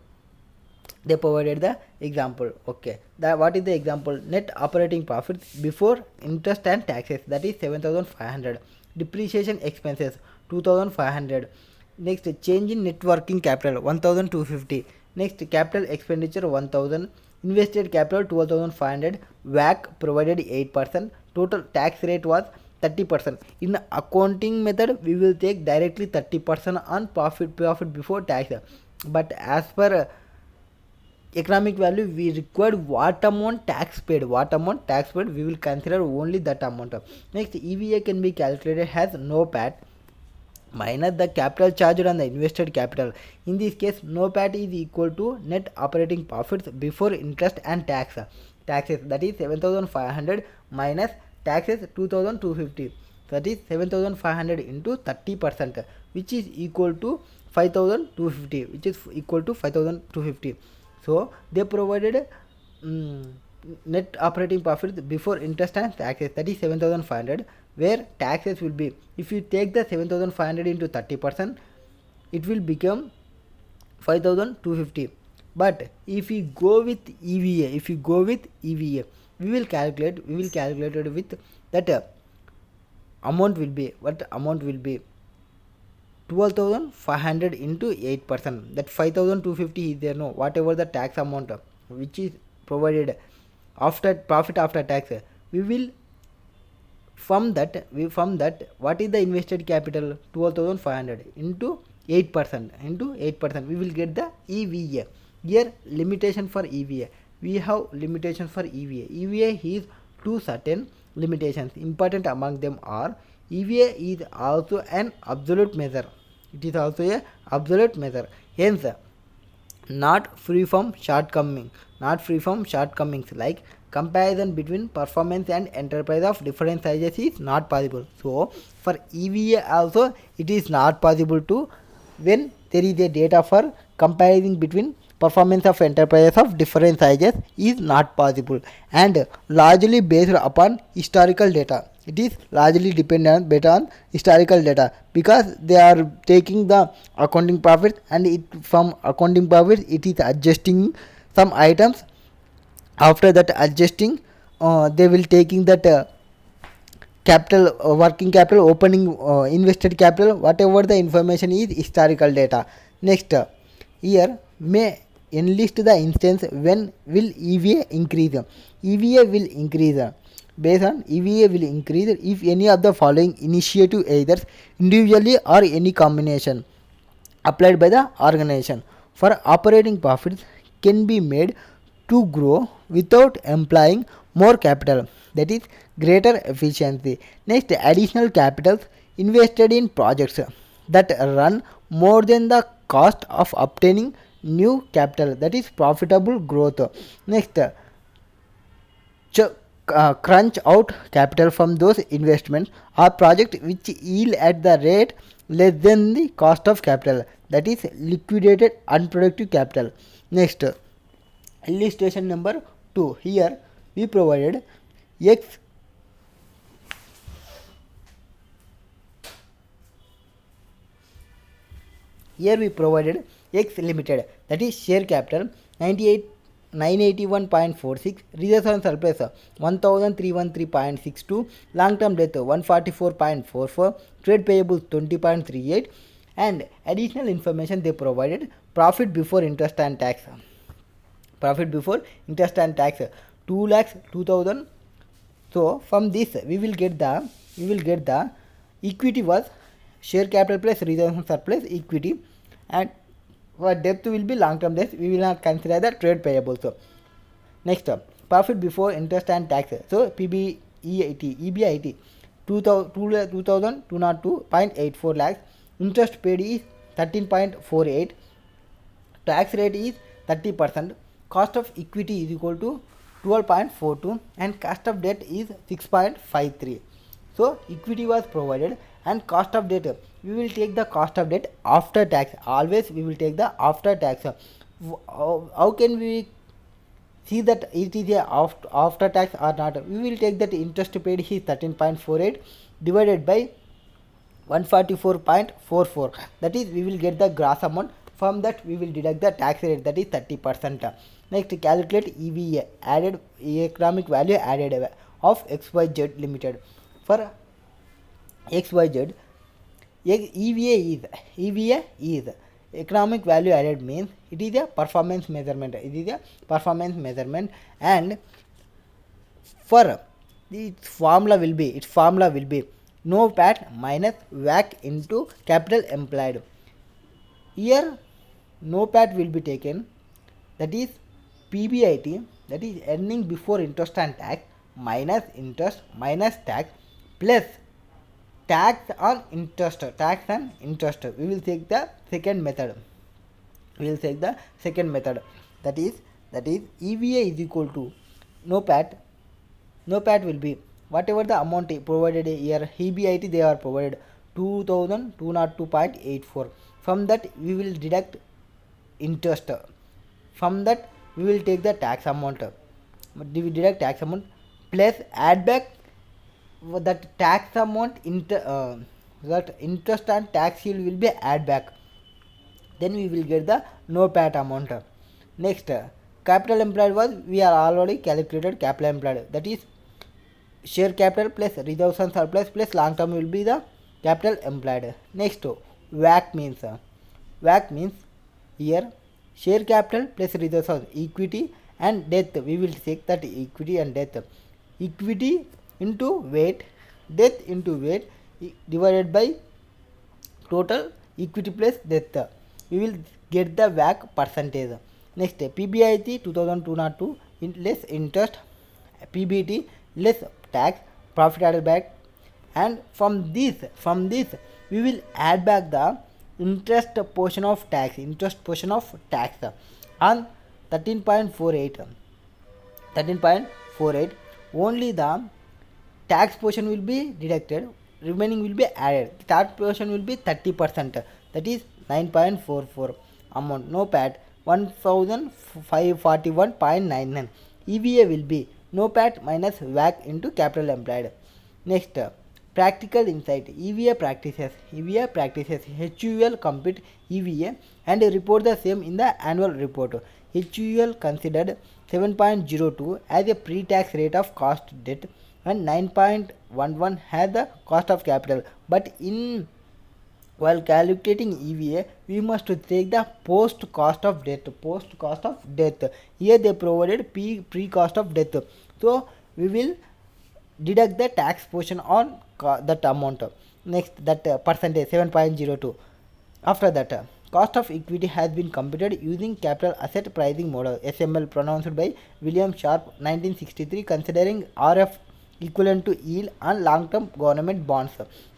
they provided the example. Okay, what is the example? Net operating profit before interest and taxes, that is 7,500. Depreciation expenses 2,500. Next, change in net working capital 1,250. Next, capital expenditure 1,000. Invested capital 12,500. WACC provided 8%. Total tax rate was 30%. In accounting method, we will take directly 30% on profit before tax. But as per economic value, we required what amount tax paid. We will consider only that amount. Next, EVA can be calculated as NOPAT minus the capital charged on the invested capital. In this case, NOPAT is equal to net operating profits before interest and taxes, that is 7,500 minus taxes 2,250, that is 7,500 into 30%, which is equal to 5,250, So they provided net operating profits before interest and taxes, that is 7,500, where taxes will be, if you take the 7,500 into 30%, it will become 5,250. But if we go with EVA, we will calculate it with that amount will be, 12,500 into 8%, that 5,250 is there. No, whatever the tax amount which is provided after profit after tax, we will from that what is the invested capital, 12,500 into 8%, we will get the EVA. Here limitation for EVA, we have limitations for EVA. EVA is two certain limitations. Important among them are, EVA is also an absolute measure. Hence not free from shortcomings, like comparison between performance and enterprise of different sizes is not possible. So for EVA also it is not possible to, when there is a data for comparing between performance of enterprises of different sizes is not possible, and largely based upon historical data. it is largely dependent based on historical data, because they are taking the accounting profit, and it from accounting profit it is adjusting some items. After that adjusting, they will taking that capital, working capital, opening invested capital, whatever the information is historical data. Next, here may enlist the instance when will EVA increase. EVA will increase based on EVA will increase if any of the following initiative, either individually or any combination, applied by the organization. For operating profits can be made to grow without employing more capital, that is greater efficiency. Next, additional capitals invested in projects that run more than the cost of obtaining new capital, that is profitable growth. Next, crunch out capital from those investments or project which yield at the rate less than the cost of capital, that is liquidated unproductive capital. Next, illustration number 2. Here we provided X Limited, that is share capital 981.46, reserves and surplus 1313.62, long term debt 144.44, trade payables 20.38, and additional information they provided: profit before interest and tax 2 lakhs 2000. So from this we will get the equity was share capital plus reserves and surplus equity, and for debt will be long term debt. We will not consider the trade payables. So next, profit before interest and tax, so EBIT 2,202.84 lakhs, interest paid is 13.48, tax rate is 30%, cost of equity is equal to 12.42, and cost of debt is 6.53. So equity was provided, and cost of debt, we will take the cost of debt after tax. Always we will take the after tax. How can we see that it is a after tax or not? We will take that interest paid is 13.48 divided by 144.44, that is we will get the gross amount. From that we will deduct the tax rate, that is 30%. Next, calculate EVA, added economic value added of XYZ Limited. For XYZ, EVA is economic value added, means it is a performance measurement. And for its formula will be no PAT minus WAC into capital employed. Here no PAT will be taken, that is PBIT, that is earning before interest and tax, minus interest minus tax plus tax and interest. We will take the second method. That is EVA is equal to no PAT will be whatever the amount provided here. EBIT they are provided 2202.84. from that we will deduct interest. From that we will take the tax amount. Plus add back that tax amount, that interest and tax yield will be add back. Then we will get the no PAT amount. Next, capital employed was, we are already calculated capital employed, that is share capital plus reserves and surplus plus long term will be the capital employed. Next, WAC means here share capital plus reserves of equity and debt. We will take that equity and debt. Equity into weight, debt into weight divided by total equity plus debt. We will get the WAC percentage. Next, PBIT 2202 less interest, PBT less tax, profit added back, and from this we will add back the interest portion of tax on 13.48. Only the tax portion will be deducted, remaining will be added. Tax portion will be 30%, that is 9.44. amount no PAT 1541.99. EVA will be no PAT minus WAC into capital employed. Next, practical insight. EVA practices. HUL compete EVA and report the same in the annual report. HUL considered 7.02 as a pre-tax rate of cost debt and 9.11 has the cost of capital. But in while calculating EVA, we must take the post cost of debt. Here they provided pre-cost of debt. So we will deduct the tax portion on that amount. Next, that percentage 7.02. After that, cost of equity has been computed using capital asset pricing model SML pronounced by William Sharp 1963, considering RF equivalent to yield on long-term government bonds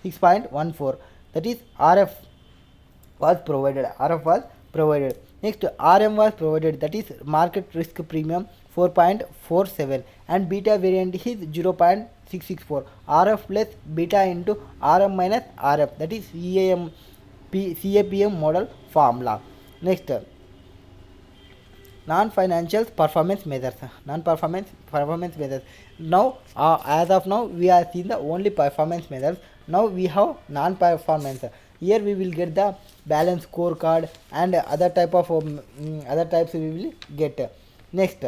6.14. That is RF was provided. Next, RM was provided, that is market risk premium 4.47 and beta variant is 0.664. RF plus beta into RM minus RF, that is CAPM model formula. Next, non-financial performance measures. Now as of now we are seeing the only performance measures. Now we have non-performance. Here we will get the balance scorecard and other types we will get. Next,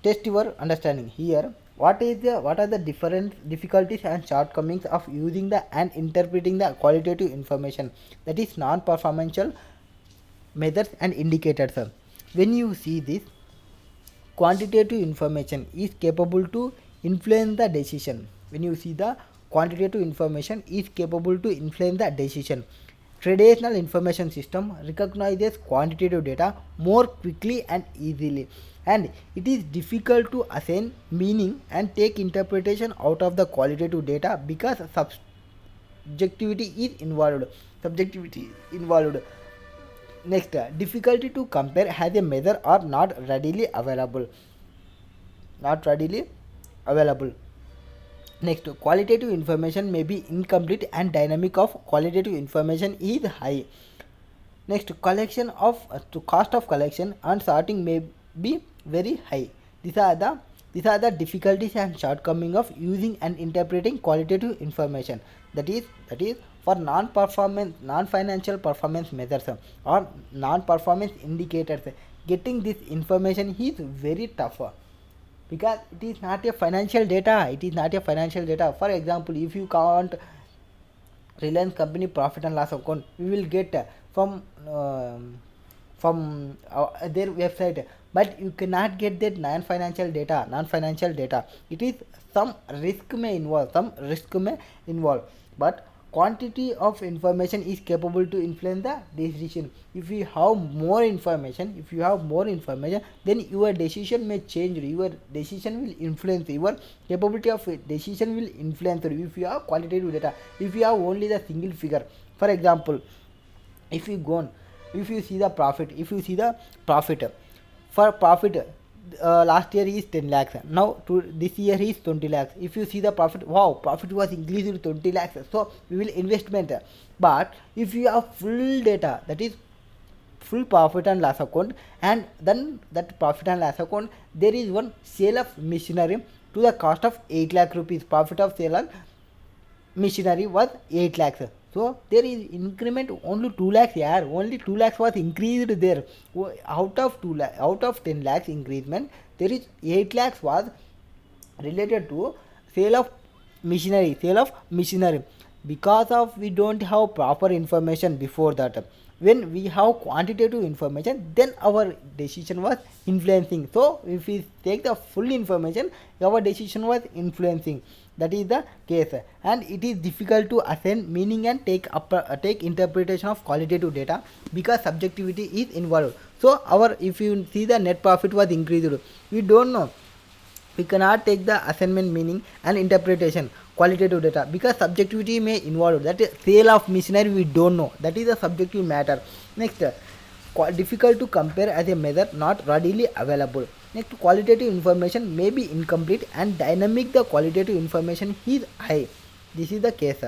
test your understanding. Here what are the different difficulties and shortcomings of using the and interpreting the qualitative information, that is non-performance measures and indicators. When you see this, quantitative information is capable to influence the decision. When you see the quantitative information is capable to influence the decision. Traditional information system recognizes quantitative data more quickly and easily, and it is difficult to assign meaning and take interpretation out of the qualitative data because subjectivity is involved. Next, difficulty to compare as a measure are not readily available. Next, qualitative information may be incomplete and dynamic of qualitative information is high. Next, cost of collection and sorting may be very high. These are the difficulties and shortcomings of using and interpreting qualitative information. That is for non-financial performance measures or non-performance indicators, getting this information is very tough because it is not a financial data. For example, if you count Reliance company profit and loss account, we will get from their website, but you cannot get that non-financial data. It is some risk may involve, but quantity of information is capable to influence the decision. If you have more information, then your decision may change. Your decision will influence. Your capability of decision will influence if you have qualitative data. If you have only the single figure, for example, if you see the profit, for profit last year is 10 lakhs, now this year is 20 lakhs. If you see the profit, wow, profit was increased to 20 lakhs, so we will investment. But if you have full data, that is full profit and loss account, and then that profit and loss account, there is one sale of machinery to the cost of 8 lakh rupees. Profit of sale of machinery was 8 lakhs. So there is increment only 2 lakhs here. Only 2 lakhs was increased there. Out of 10 lakhs increasement, there is 8 lakhs was related to sale of machinery. Because of we don't have proper information before that. When we have quantitative information, then our decision was influencing. So if we take the full information, our decision was influencing. That is the case, and it is difficult to assign meaning and take interpretation of qualitative data because subjectivity is involved. So if you see the net profit was increased, we don't know. We cannot take the assignment meaning and interpretation qualitative data because subjectivity may involve. That is sale of machinery, we don't know. That is a subjective matter. Next, difficult to compare as a measure, not readily available. Next, qualitative information may be incomplete and dynamic the qualitative information is high. This is the case.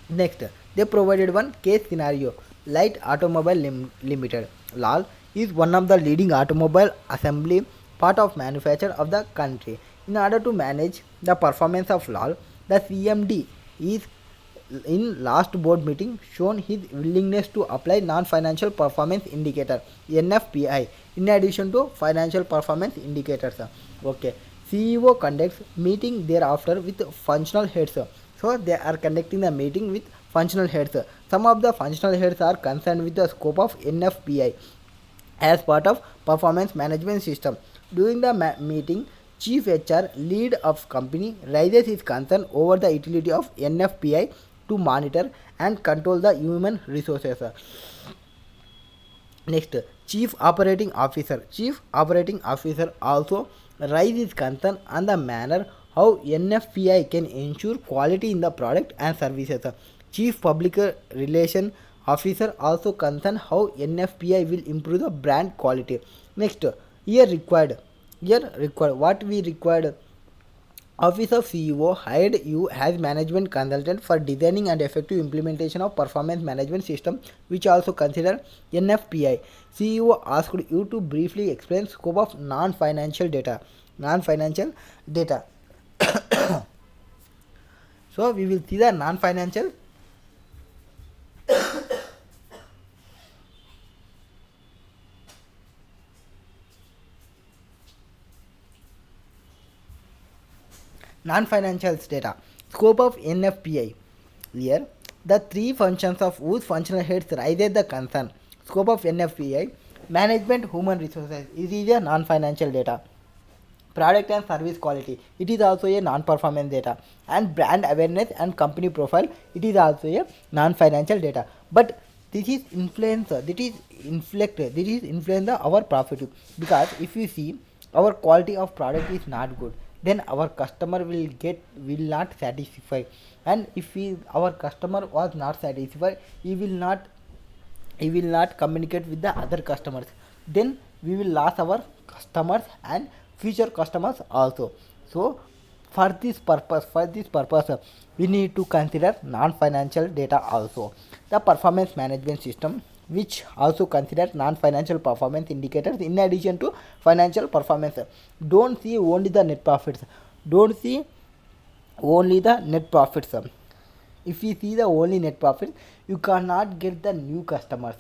Next, they provided one case scenario. Light Automobile Limited, LAL, is one of the leading automobile assembly part of manufacture of the country. In order to manage the performance of LAL, The CMD is in last board meeting shown his willingness to apply non-financial performance indicator NFPI in addition to financial performance indicators. Okay, CEO conducts meeting thereafter with functional heads. So they are conducting the meeting with functional heads. Some of the functional heads are concerned with the scope of NFPI as part of performance management system. During the meeting, chief HR lead of company raises his concern over the utility of NFPI to monitor and control the human resources. Next, chief operating officer also raises concern on the manner how NFPI can ensure quality in the product and services. Chief public relation officer also concerned how NFPI will improve the brand quality. Next, here required what we required. Office of CEO hired you as management consultant for designing and effective implementation of performance management system, which also consider NFPI. CEO asked you to briefly explain scope of non-financial data. So we will see the non-financial. Non-financial data. Scope of NFPI. Here, the three functions of whose functional heads raises the concern. Scope of NFPI. Management human resources. It is a non-financial data. Product and service quality. It is also a non-performance data. And brand awareness and company profile. It is also a non-financial data. But this is influence. This is influence our profit. Because if you see our quality of product is not good, then our customer will not satisfy, and if our customer was not satisfied, he will not communicate with the other customers, then we will lose our customers and future customers also. So for this purpose we need to consider non-financial data also. The performance management system, which also consider non-financial performance indicators in addition to financial performance. Don't see only the net profits. If you see the only net profit, you cannot get the new customers.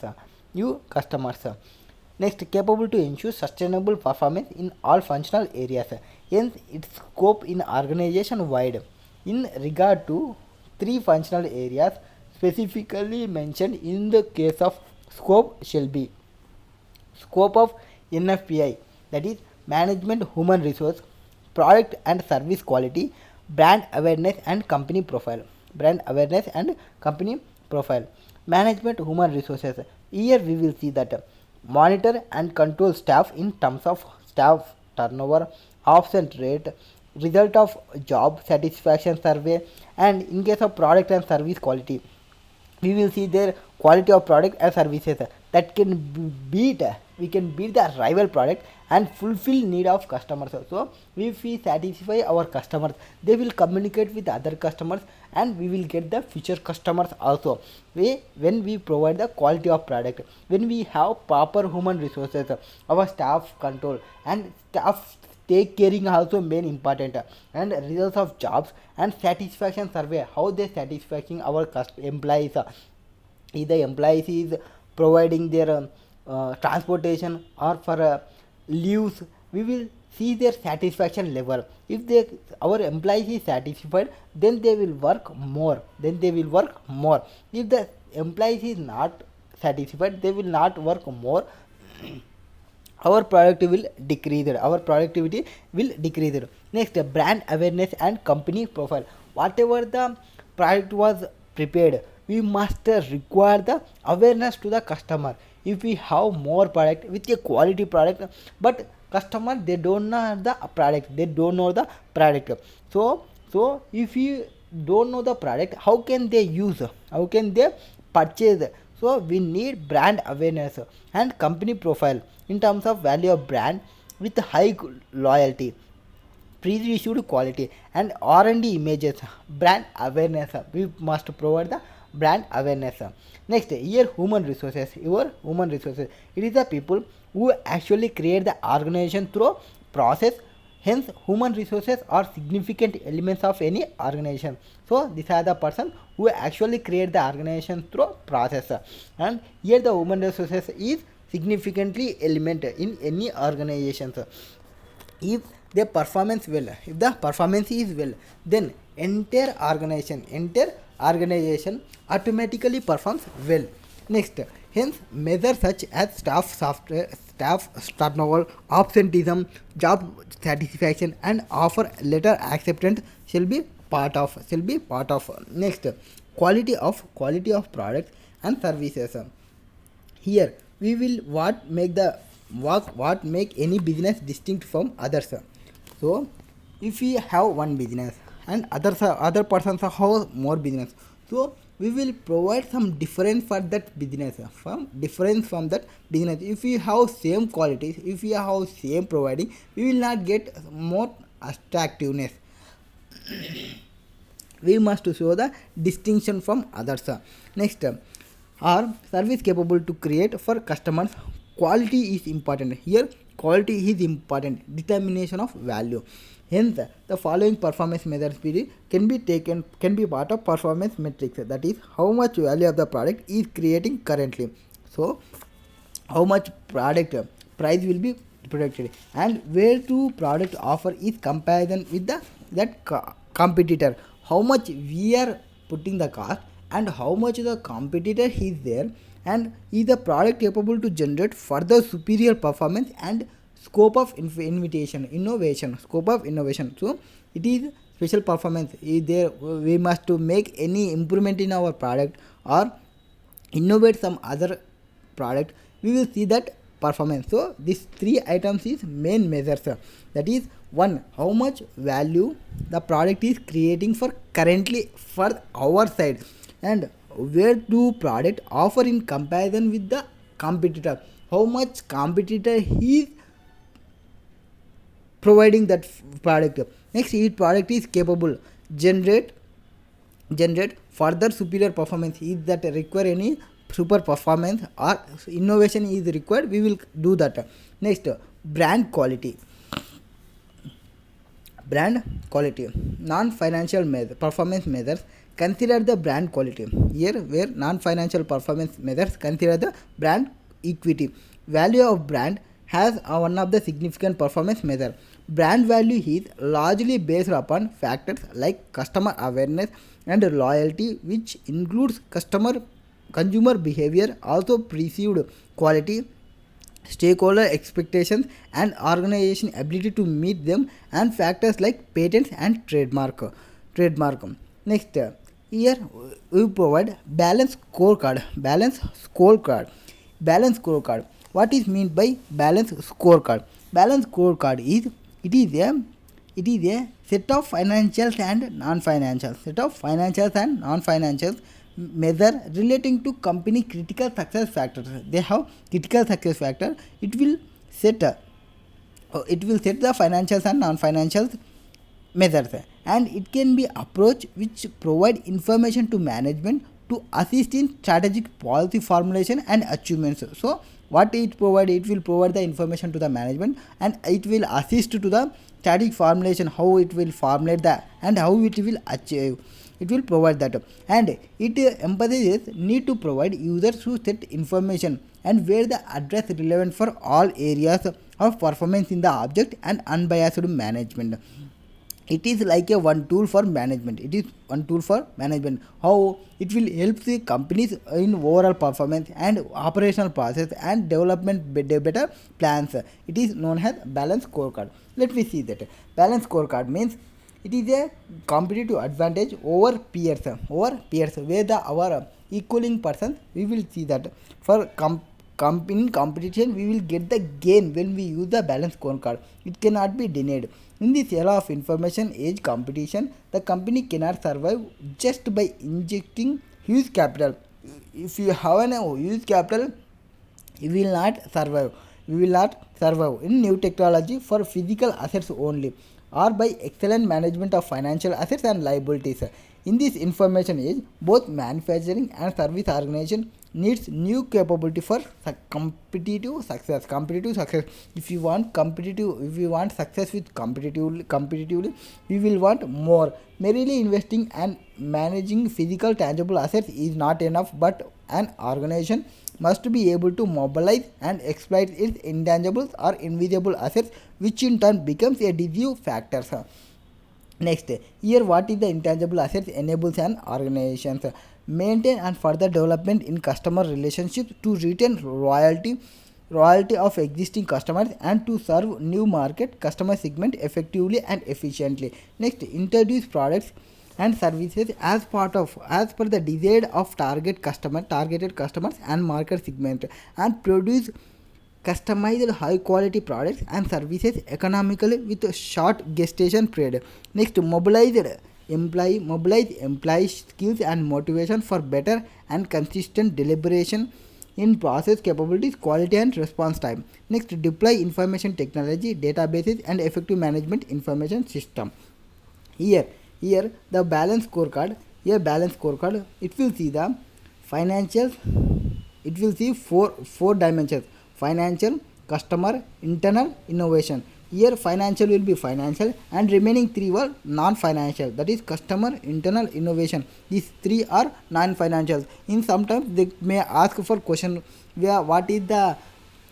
Next, capable to ensure sustainable performance in all functional areas. Hence, its scope in organization wide. In regard to three functional areas specifically mentioned in the case of scope shall be scope of NFPI, that is management human resource, product and service quality, brand awareness and company profile. Management human resources. Here we will see that monitor and control staff in terms of staff turnover, absent rate, result of job satisfaction survey, and in case of product and service quality, we will see their quality of product and services that can beat the rival product and fulfill need of customers. So if we satisfy our customers, they will communicate with other customers and we will get the future customers also. When we provide the quality of product, when we have proper human resources, our staff control and staff take caring also main important, and results of jobs and satisfaction survey, how they satisfying our employees. If the employees is providing their transportation or for leaves, we will see their satisfaction level. If our employees is satisfied, then they will work more. If the employees is not satisfied, they will not work more. Our productivity will decrease. Next, brand awareness and company profile. Whatever the product was prepared, we must require the awareness to the customer. If we have more product with a quality product, but customer they don't know the product, so if you don't know the product, how can they purchase? So we need brand awareness and company profile in terms of value of brand with high loyalty, pre-issued quality, and R&D images. Brand awareness, we must provide the brand awareness. Next, here human resources. It is the people who actually create the organization through process, Hence, human resources are significant elements of any organization. So, these are the person who actually create the organization through process. And here the human resources is significantly element in any organization. If the performance well, if the performance is well, then entire organization automatically performs well. Next, hence measures such as staff turnover, absenteeism, job satisfaction, and offer letter acceptance shall be part of. Next, quality of products and services. Here we will what make any business distinct from others. So if we have one business and other persons have more business, so we will provide some difference for that business, from that business. If we have same qualities, if we have same providing, we will not get more attractiveness. We must show the distinction from others. Next, are service capable to create for customers. Quality is important. Here quality is important, determination of value. Hence the following performance measures can be part of performance metrics, that is how much value of the product is creating currently. So how much product price will be protected, and where to product offer is comparison with competitor, how much we are putting the cost and how much the competitor is there, and is the product capable to generate further superior performance and scope of innovation. So it is special performance is there. We must to make any improvement in our product or innovate some other product, we will see that performance. So these three items is main measures, that is one, how much value the product is creating for currently for our side, and where do product offer in comparison with the competitor, how much competitor is providing that product. Next, each product is capable generate further superior performance, is that require any super performance or innovation is required, we will do that. Next, brand quality, non-financial performance measures consider the brand quality. Here where non-financial performance measures consider the brand equity. Value of brand has one of the significant performance measure. Brand value is largely based upon factors like customer awareness and loyalty, which includes consumer behavior, also perceived quality, stakeholder expectations, and organization ability to meet them, and factors like patents and trademark. Next, here we provide balanced scorecard. What is meant by balanced scorecard? Balanced scorecard is a set of financials and non-financials measure relating to company critical success factors. They have critical success factor. It will set the financials and non-financials measures, and it can be approach which provide information to management to assist in strategic policy formulation and achievements. So what it provide, it will provide the information to the management, and it will assist to the strategic formulation, how it will formulate that and how it will achieve. It will provide that, and it emphasizes need to provide users who set information and where the address relevant for all areas of performance in the object and unbiased management. It is like a one tool for management. How it will help the companies in overall performance and operational process and development better plans. It is known as balanced scorecard. Let me see that. Balanced scorecard means it is a competitive advantage over peers where our equaling persons, we will see that for in competition we will get the gain when we use the balanced scorecard. It cannot be denied. In this era of information age competition, the company cannot survive just by injecting huge capital. If you have a huge capital, you will not survive. In new technology for physical assets only, or by excellent management of financial assets and liabilities. In this information age, both manufacturing and service organization needs new capability for competitive success. If you want success with competitively, we will want more. Merely investing and managing physical tangible assets is not enough, but an organization must be able to mobilize and exploit its intangibles or invisible assets, which in turn becomes a decisive factor. Next, here what is the intangible assets enables an organization maintain and further development in customer relationships to retain royalty of existing customers and to serve new market customer segment effectively and efficiently. Next, introduce products and services as per the desire of targeted customers and market segment, and produce customized high quality products and services economically with a short gestation period. Next, mobilize employee skills and motivation for better and consistent deliberation in process capabilities, quality and response time. Next, deploy information technology, databases and effective management information system. Here the balance scorecard. It will see the financials. It will see four dimensions: financial, customer, internal, innovation. Here financial will be financial and remaining three were non-financial, that is customer, internal, innovation. These three are non-financials. In sometimes they may ask for question where what is the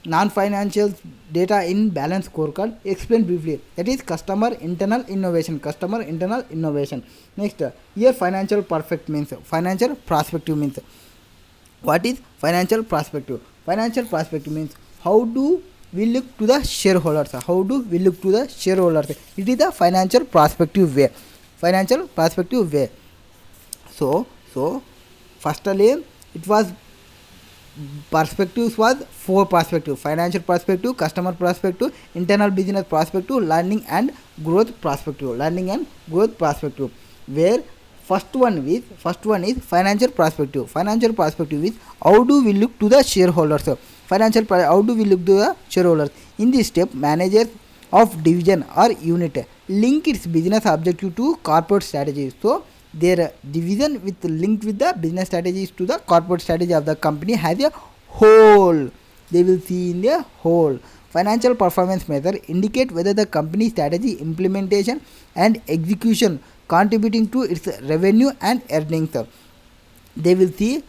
non-financial data in balance scorecard. Explain briefly. That is customer, internal, innovation. Next, here financial prospective means what is financial perspective? Financial perspective means how do we look to the shareholders? It is the financial perspective way. So firstly, it was perspectives was four perspective: financial perspective, customer perspective, internal business perspective, learning and growth perspective. Where first one is financial perspective. Is how do we look to the shareholders? How do we look to the shareholders? In this step, managers of division or unit link its business objective to corporate strategies. So their division linked with the business strategies to the corporate strategy of the company has a whole. They will see in the whole. Financial performance measure indicate whether the company strategy implementation and execution contributing to its revenue and earnings. They will see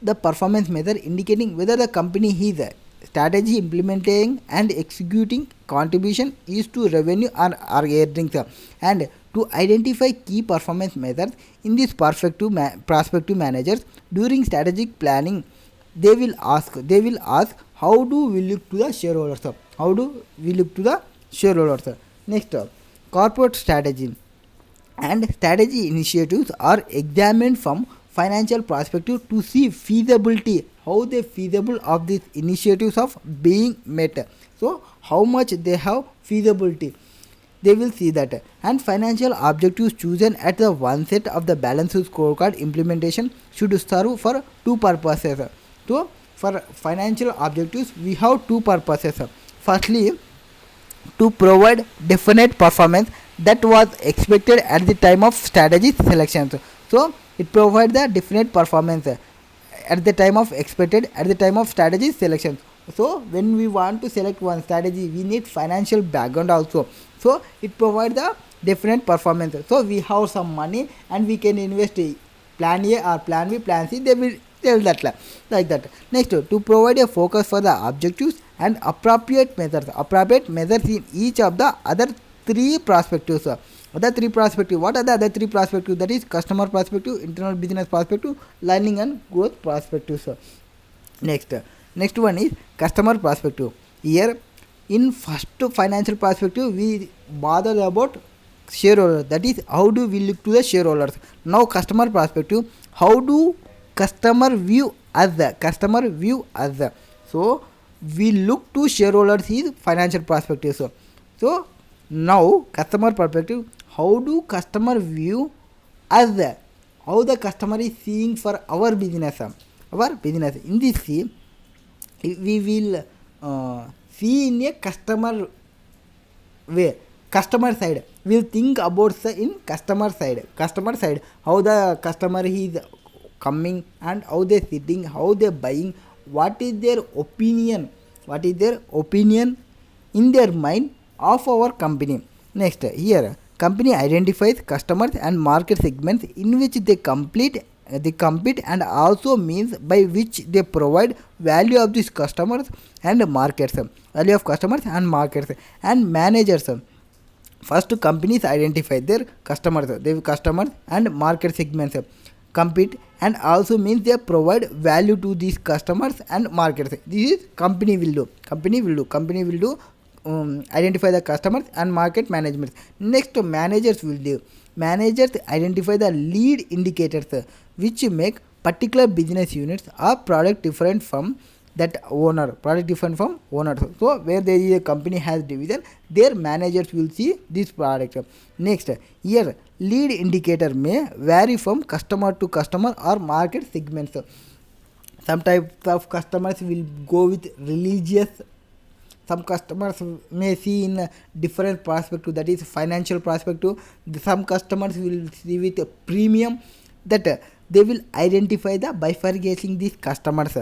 the performance measure indicating whether the company is strategy implementing and executing contribution is to revenue or earnings. And to identify key performance measures in this prospective managers during strategic planning, they will ask how do we look to the shareholders? Next, corporate strategy and strategy initiatives are examined from financial perspective to see feasibility, how the feasible of these initiatives of being met. So how much they have feasibility, they will see that. And financial objectives chosen at the one set of the balance scorecard implementation should serve for two purposes. So for financial objectives we have two purposes. Firstly, to provide definite performance that was expected at the time of strategy selection. So it provides the definite performance at the time of strategy selection. So when we want to select one strategy, we need financial background also. So it provides the definite performance. So we have some money and we can invest plan A or plan B, plan C. They will tell that like that. Next, to provide a focus for the objectives and appropriate measures in each of the other three perspectives. What are the other three perspectives? That is customer perspective, internal business perspective, learning and growth perspectives. Next one is customer perspective. Here in first financial perspective we bother about shareholders, that is how do we look to the shareholders. Now customer perspective, how do customer view us? So we look to shareholders is financial perspective. So now customer perspective, how do customer view us? How the customer is seeing for our business. In this we will see in a customer way, customer side. we'll think about the in customer side, how the customer is coming and how they sitting, how they buying, what is their opinion in their mind of our company. Next, here company identifies customers and market segments in which they compete and also means by which they provide value of these customers and markets, and managers. First, companies identify their customers and market segments, compete and also means they provide value to these customers and markets. This is company will do identify the customers and market management. Next, managers will do. Managers identify the lead indicators which make particular business units or product different from owner. So where there is a company has division, their managers will see this product. Next, here lead indicator may vary from customer to customer or market segments. Some types of customers will go with religious. Some customers may see in a different perspective, that is financial perspective. Some customers will see with a premium, that they will identify the bifurcating these customers.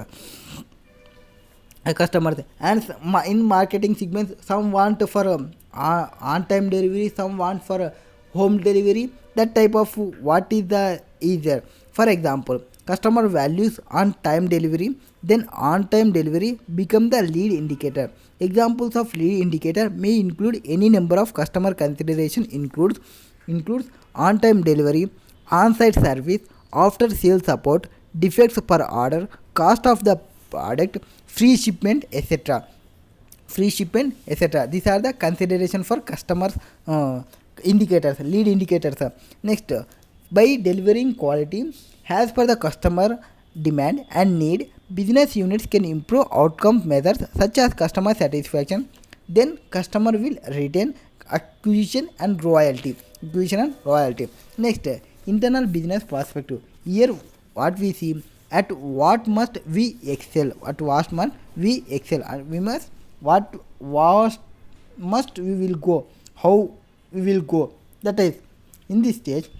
And in marketing segments, some want for on time delivery, some want for home delivery. That type of what is the easier. For example, customer values on time delivery, then on time delivery become the lead indicator. Examples of lead indicator may include any number of customer consideration includes on time delivery, on site service, after sales support, defects per order, cost of the product, free shipment, etc. These are the consideration for customers indicators, lead indicators. Next, by delivering quality as per the customer demand and need, business units can improve outcome measures such as customer satisfaction. Then customer will retain acquisition and royalty. Next, internal business perspective. Here what we see, at what must we excel, and we must what must we will go, how we will go. That is, in this stage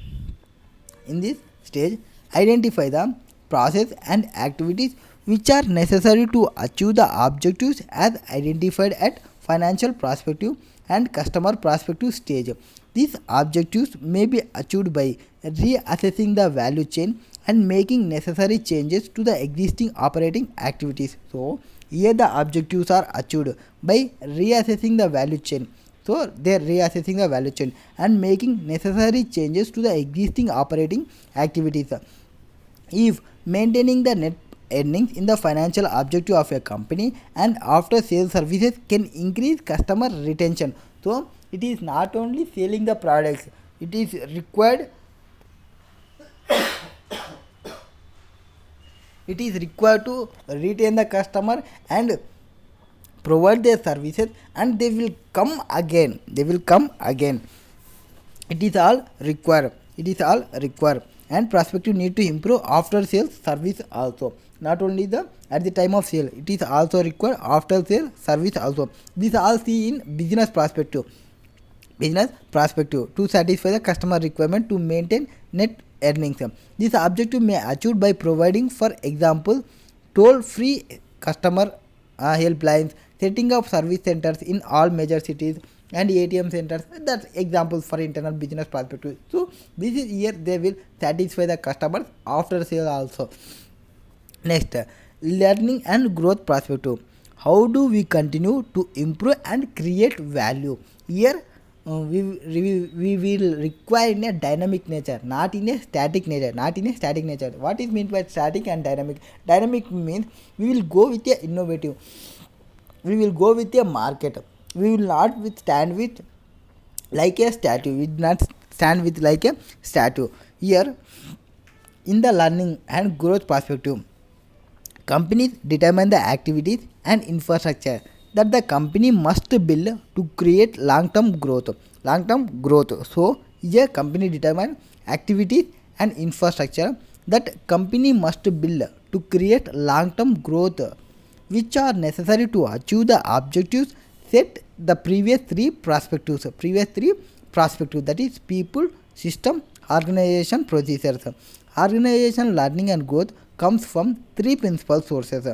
identify the process and activities which are necessary to achieve the objectives as identified at financial perspective and customer perspective stage. These objectives may be achieved by reassessing the value chain and making necessary changes to the existing operating activities. So here the objectives are achieved by reassessing the value chain. So they are reassessing the value chain and making necessary changes to the existing operating activities. If maintaining the net earnings in the financial objective of a company and after sales services can increase customer retention. So it is not only selling the products, it is required to retain the customer and provide their services, and they will come again. It is all required. And prospective need to improve after sales service also. Not only at the time of sale, it is also required after sale service also. This all see in business perspective to satisfy the customer requirement to maintain net earnings. This objective may achieved by providing, for example, toll-free customer helplines, setting up service centers in all major cities, and ATM centers. That's examples for internal business perspective. So this is here they will satisfy the customers after sale also. Next, learning and growth perspective. How do we continue to improve and create value? Here we will require in a dynamic nature, not in a static nature. What is meant by static and dynamic? Dynamic means we will go with a innovative, we will go with a market. We will not stand with like a statue. We will not stand with like a statue. Here, in the learning and growth perspective, companies determine the activities and infrastructure that the company must build to create long-term growth. So, here company determine activities and infrastructure that company must build to create long-term growth, which are necessary to achieve the objectives set the previous three perspectives. perspective, that is people, system, organization, procedures. Organization learning and growth comes from three principal sources.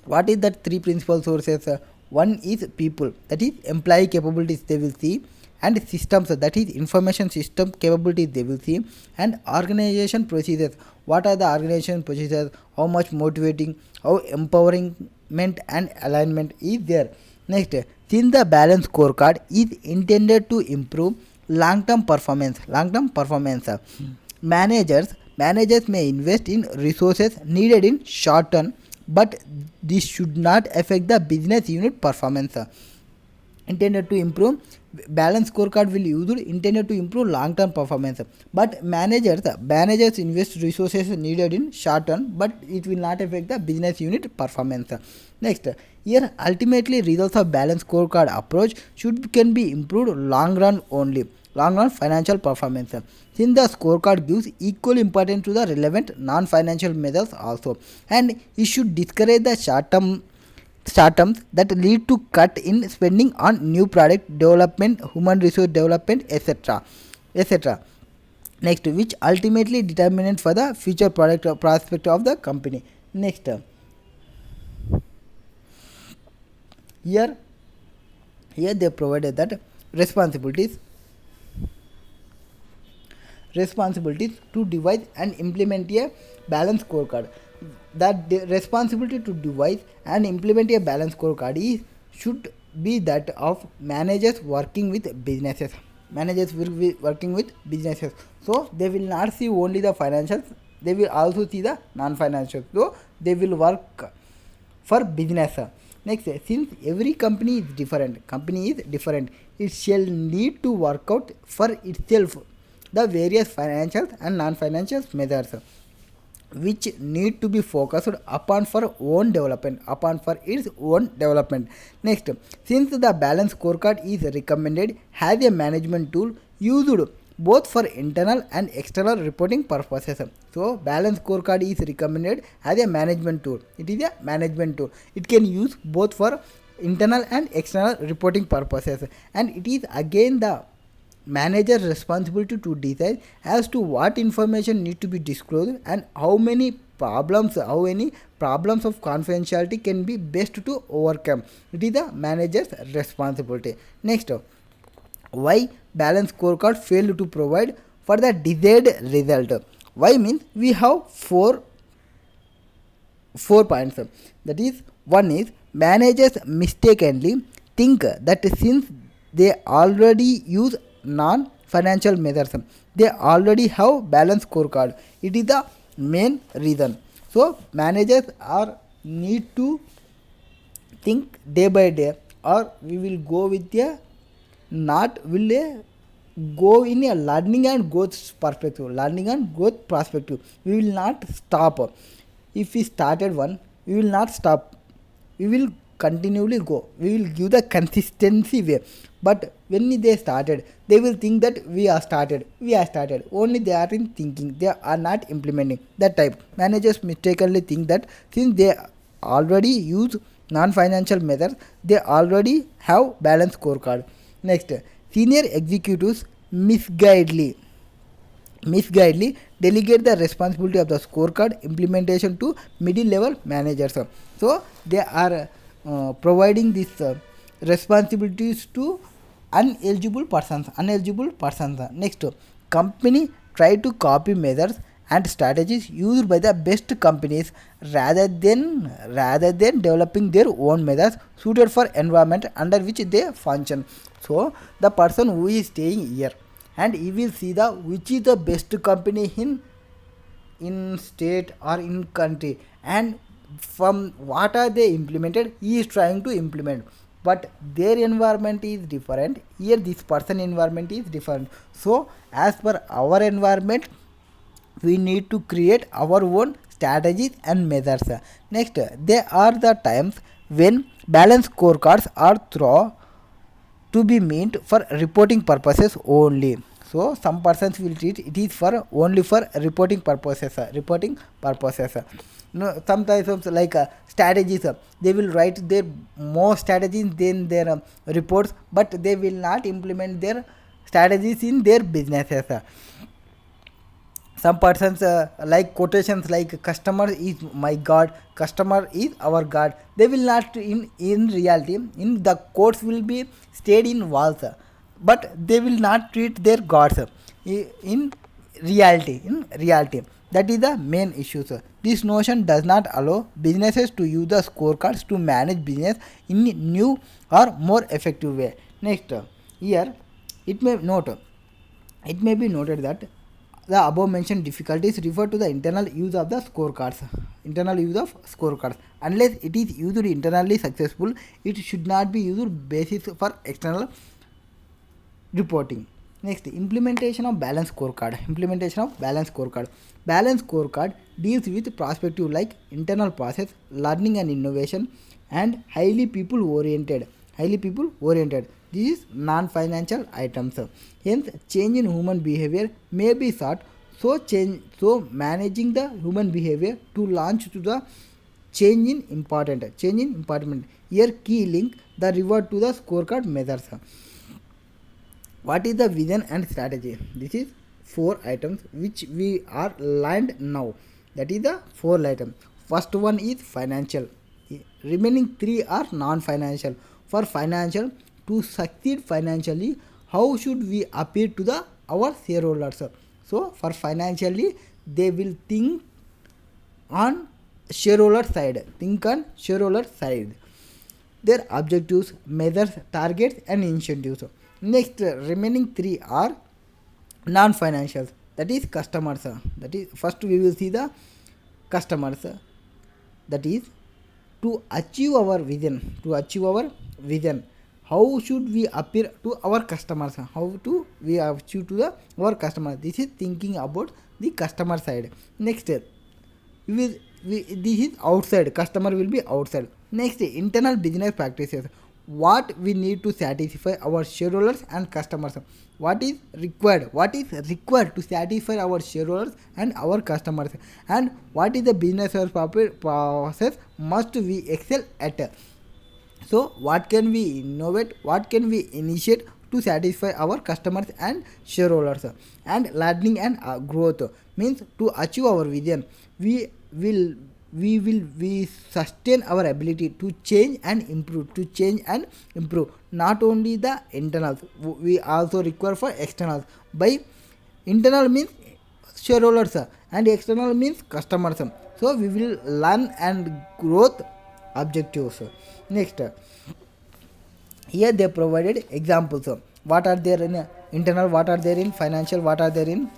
What is that three principal sources? One is people, that is employee capabilities they will see, and systems, that is information system capabilities they will see, and organization procedures. What are the organization procedures? How much motivating, how empowering and alignment is there. Next, since the balance scorecard is intended to improve long-term performance, managers may invest in resources needed in short term, but this should not affect the business unit performance. Intended to improve, balance scorecard will use intended to improve long-term performance, but managers invest resources needed in short term, but it will not affect the business unit performance. Next, here ultimately results of balance scorecard approach can be improved long run financial performance, since the scorecard gives equal importance to the relevant non-financial measures also, and it should discourage the short terms that lead to cut in spending on new product development, human resource development, etc. Next, which ultimately determinant for the future product prospect of the company. Next, here they provided that responsibilities to devise and implement a balance scorecard. That the responsibility to devise and implement a balance scorecard should be that of managers working with businesses. Managers will be working with businesses, so they will not see only the financials, they will also see the non-financials, so they will work for business. Next, since every company is different, it shall need to work out for itself the various financial and non-financial measures which need to be focused upon for its own development. Next, since the balance scorecard is recommended as a management tool used both for internal and external reporting purposes. So balance scorecard is recommended as a management tool. It is a management tool. It can use both for internal and external reporting purposes, and it is again the manager's responsibility to decide as to what information need to be disclosed and how many problems of confidentiality can be best to overcome. It is the manager's responsibility. Next, why balance scorecard failed to provide for the desired result? Why means we have four points. That is, one is managers mistakenly think that since they already use non-financial measures, they already have balance scorecard. It is the main reason. So managers need to think day by day, or we will go with a go in a learning and growth perspective. We will not stop. If we started one, we will not stop. We will continually go. We will give the consistency way. But when they started, they will think that we are started. Only they are in thinking. They are not implementing. That type. Managers mistakenly think that since they already use non-financial measures, they already have balance scorecard. Next, senior executives misguidedly delegate the responsibility of the scorecard implementation to middle level managers. So they are providing these responsibilities to ineligible persons. Next, company try to copy measures and strategies used by the best companies rather than developing their own measures suited for environment under which they function. So the person who is staying here, and he will see the which is the best company in state or in country, and from what are they implemented, he is trying to implement, but their environment is different. Here this person environment is different. So as per our environment, we need to create our own strategies and measures. Next, there are the times when balance scorecards are thought to be meant for reporting purposes only. So some persons will treat it is for only for reporting purposes. Sometimes like strategies, they will write their more strategies than their reports, but they will not implement their strategies in their businesses. Some persons like quotations like customer is my god, customer is our god. They will not in reality, in the quotes will be stayed in walls, but they will not treat their gods in reality. That is the main issue, sir. This notion does not allow businesses to use the scorecards to manage business in new or more effective way. Next, here it may be noted that the above mentioned difficulties refer to the internal use of the scorecards. Unless it is used internally successful, it should not be used basis for external reporting. Next, implementation of balanced scorecard. Balanced scorecard deals with perspective like internal process, learning and innovation, and highly people oriented. This is non-financial items. Hence, change in human behavior may be sought. So managing the human behavior to launch to the change in important. Here key link the reward to the scorecard measures. What is the vision and strategy? This is 4 items which we are learned now. That is the 4 items. First one is financial. Remaining 3 are non-financial. For financial, to succeed financially, how should we appear to our shareholders? So for financially, they will think on shareholder side. Their objectives, measures, targets and incentives. Next, remaining 3 are non-financials. That is customers. That is first we will see the customers. That is to achieve our vision. How should we appear to our customers? How to we achieve to our customers? This is thinking about the customer side. Next, this is outside. Customer will be outside. Next, internal business practices. What we need to satisfy our shareholders and customers. What is required to satisfy our shareholders and our customers, and what is the business process must we excel at. So what can we innovate, what can we initiate to satisfy our customers and shareholders. And learning and growth means to achieve our vision, we sustain our ability to change and improve. Not only the internals, we also require for externals. By internal means shareholders and external means customers. So we will learn and growth objectives. Next, here they provided examples. What are there in internal, what are there in financial, what are there in.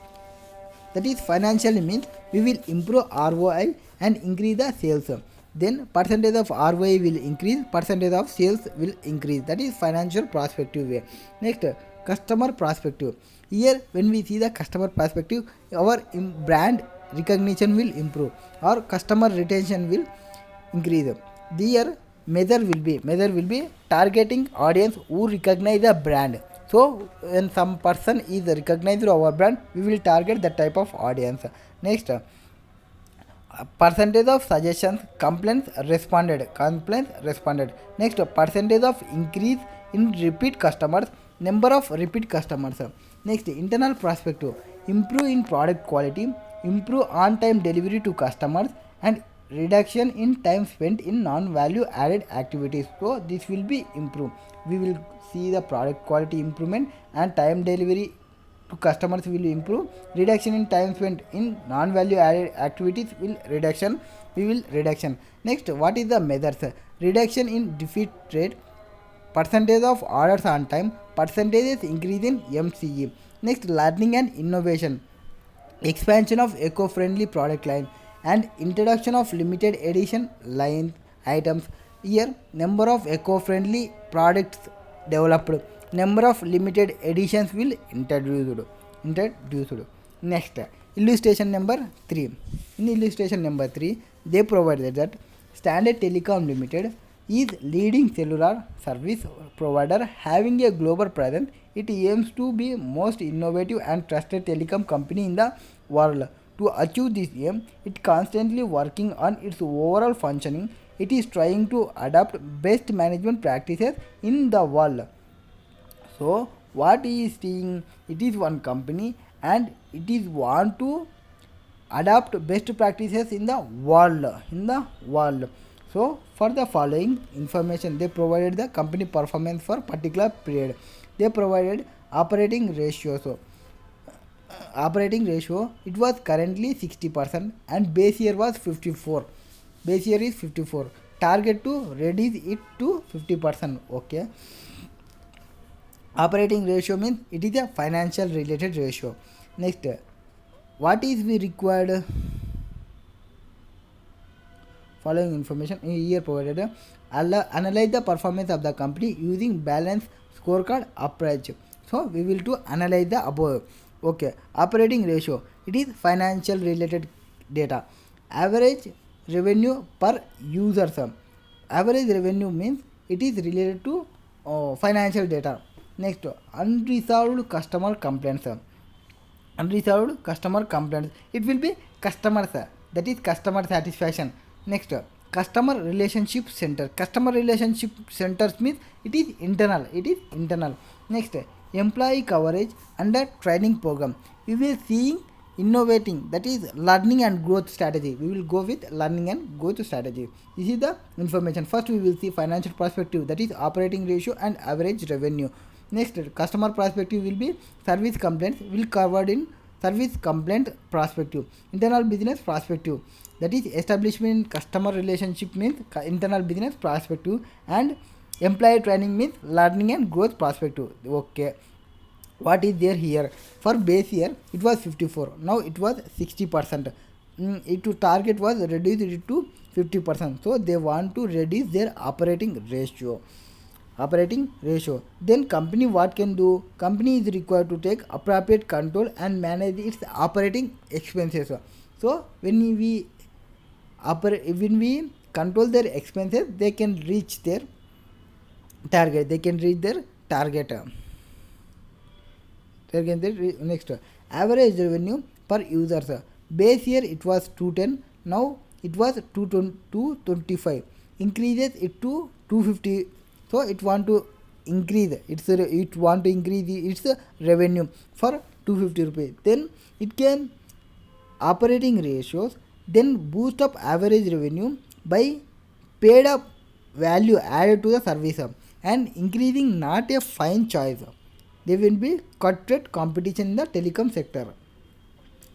That is financially means we will improve ROI and increase the sales. Then percentage of ROI will increase, percentage of sales will increase. That is financial perspective way. Next, customer perspective. Here when we see the customer perspective, our brand recognition will improve, our customer retention will increase. There measure will be targeting audience who recognize the brand. So when some person is recognized our brand, we will target that type of audience. Next, percentage of suggestions, complaints responded. Next, percentage of increase in repeat customers, number of repeat customers. Next, internal perspective. Improve in product quality, improve on time delivery to customers, and reduction in time spent in non-value added activities. So this will be improved. We will see the product quality improvement and time delivery to customers will improve. Reduction in time spent in non-value added activities will reduction. Next, what is the measures? Reduction in defeat rate, percentage of orders on time, percentages increase in MCE. Next, learning and innovation. Expansion of eco-friendly product line and introduction of limited edition line items. Here number of eco-friendly products developed, number of limited editions will introduced. Next, illustration number 3. In illustration number 3, they provided that Standard Telecom Limited is leading cellular service provider having a global presence. It aims to be most innovative and trusted telecom company in the world. To achieve this aim, it constantly working on its overall functioning. It is trying to adopt best management practices in the world. So what he is seeing, it is one company and it is want to adopt best practices in the world. So for the following information, they provided the company performance for particular period. They provided operating ratio. So operating ratio, it was currently 60% and base year was 54. Base year is 54. Target to reduce it to 50%. Okay. Operating ratio means it is a financial related ratio. Next, what is we required? Following information here provided. Analyze the performance of the company using balanced scorecard approach. So we will to analyze the above. Okay. Operating ratio, it is financial related data. Average revenue per user sum. Average revenue means it is related to financial data. Next, unresolved customer complaints. Unresolved customer complaints, it will be customers, that is customer satisfaction. Next, customer relationship center. Customer relationship centers means it is internal. Next, employee coverage under training program. We will see innovating, that is learning and growth strategy. We will go with learning and growth strategy. This is the information. First we will see financial perspective, that is operating ratio and average revenue. Next, customer perspective will be service complaints, will covered in service complaint perspective. Internal business perspective, that is establishment customer relationship means internal business perspective, and employee training means learning and growth perspective. Okay, what is there here? For base year it was 54, now it was 60%. It to target was reduced it to 50%. So they want to reduce their operating ratio. Then company what can do? Company is required to take appropriate control and manage its operating expenses. So when we control their expenses, they can reach their target. Next, average revenue per user. Base year it was 210, now it was 225. Increases it to 250. So it want to increase its revenue for 250 rupees. Then it can operating ratios, then boost up average revenue by paid up value added to the service, and increasing not a fine choice. There will be cutthroat competition in the telecom sector.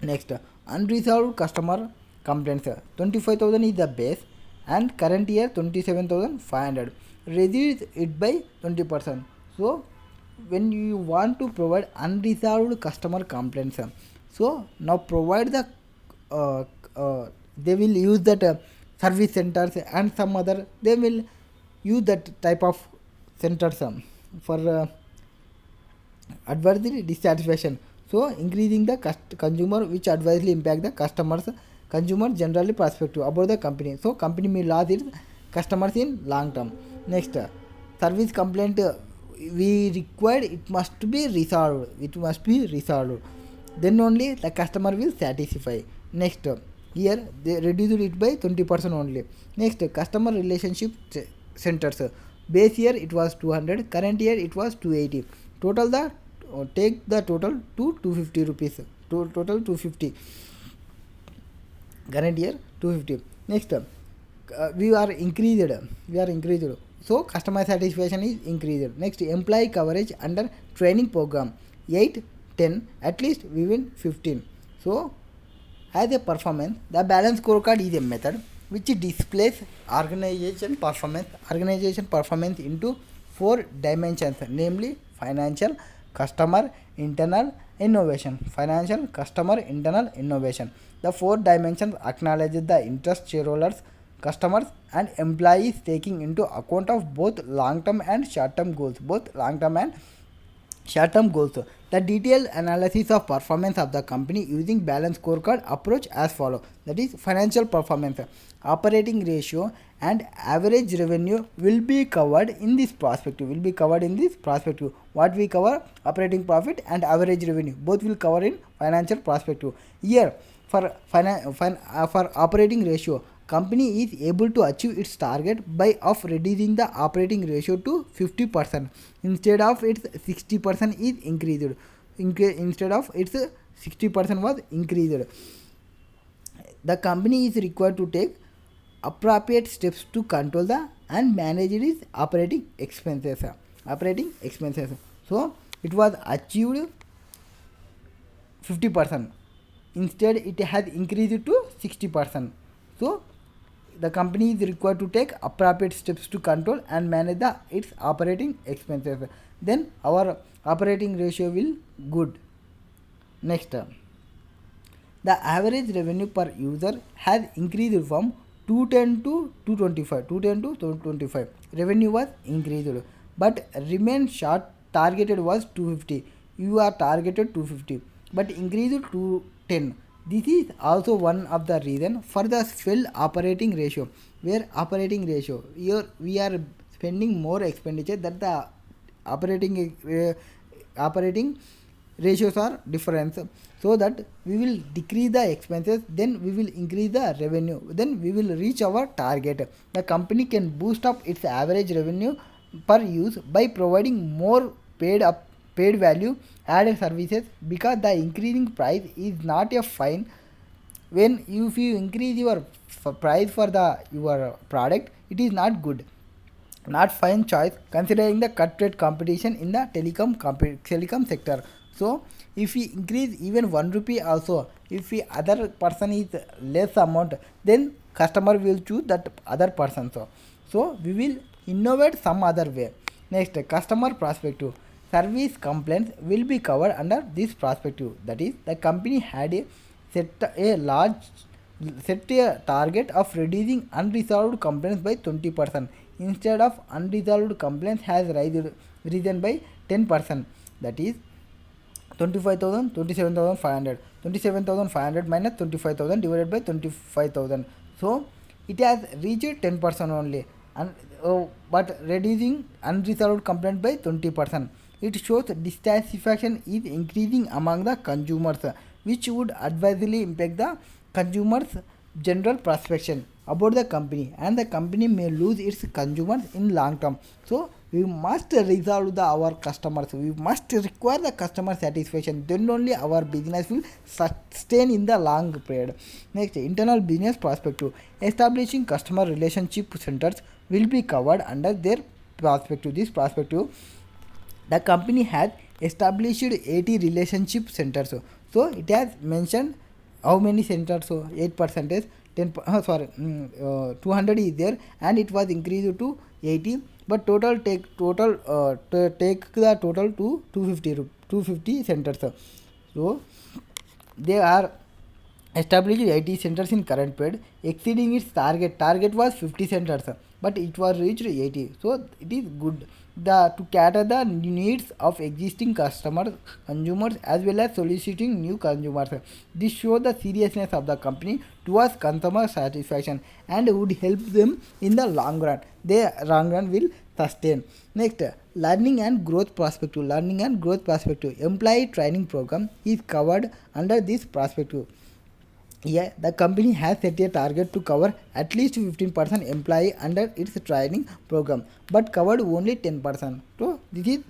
Next, unresolved customer complaints. 25,000 is the base and current year 27,500. Reduce it by 20%. So when you want to provide unresolved customer complaints, so now provide the they will use that service centers and some other, they will use that type of centers for adversely dissatisfaction. So increasing the consumer which adversely impact the consumer generally perspective about the company. So company may lose its customers in long term. Next, service complaint we required, it must be resolved. Then only the customer will satisfy. Next, here they reduced it by 20% only. Next, customer relationship centers. Base year it was 200, current year it was 280. Total take the total to 250 rupees. Total 250. Current year 250. Next, we are increased. So customer satisfaction is increased. Next, employee coverage under training program 8, 10, at least we win 15. So as a performance, the balance scorecard is a method which displays organization performance into 4 dimensions, namely financial, customer, internal, innovation. The 4 dimensions acknowledge the interest shareholders, customers and employees, taking into account of both long-term and short-term goals. The detailed analysis of performance of the company using balanced scorecard approach as follows. That is financial performance, operating ratio and average revenue will be covered in this perspective. What we cover, operating profit and average revenue, both will cover in financial perspective. Here for operating ratio, company is able to achieve its target by of reducing the operating ratio to 50% instead of its 60% is increased. Instead of its 60% was increased. The company is required to take appropriate steps to control the and manage its operating expenses. So it was achieved 50%. Instead it has increased to 60%. So the company is required to take appropriate steps to control and manage its operating expenses. Then our operating ratio will good. Next, the average revenue per user has increased from 210 to 225. 210 to 225. Revenue was increased, but remain short. Targeted was 250. You are targeted 250, but increased to 10. This is also one of the reason for the swell operating ratio. Where operating ratio here we are spending more expenditure that the operating ratios are different, so that we will decrease the expenses, then we will increase the revenue, then we will reach our target. The company can boost up its average revenue per use by providing more paid value added services, because the increasing price is not a fine. When if you increase your price for your product, it is not good, not fine choice considering the cut rate competition in the telecom sector. So if we increase even 1 rupee also, if the other person is less amount, then customer will choose that other person. So we will innovate some other way. Next, customer perspective. Service complaints will be covered under this perspective. That is, the company had set a target of reducing unresolved complaints by 20%. Instead of unresolved complaints has risen by 10%. That is 25,000, 27,500. 27,500 minus 25,000 divided by 25,000. So it has reached 10% only, and but reducing unresolved complaint by 20%. It shows dissatisfaction is increasing among the consumers, which would adversely impact the consumers' general perception about the company, and the company may lose its consumers in long term. So we must resolve our customers. We must require the customer satisfaction. Then only our business will sustain in the long period. Next, internal business perspective. Establishing customer relationship centers will be covered under their perspective. This perspective, the company has established 80 relationship centers. So it has mentioned how many centers. So 8%, 200 is there, and it was increased to 80, but take the total to 250 centers. So they are established 80 centers in current period, exceeding its target was 50 centers, but it was reached 80. So it is good to cater the needs of existing consumers as well as soliciting new consumers. This shows the seriousness of the company towards consumer satisfaction and would help them in the long run. The long run will sustain. Next, learning and growth perspective. Employee training program is covered under this perspective. Yeah, the company has set a target to cover at least 15% employee under its training program, but covered only 10%. So this is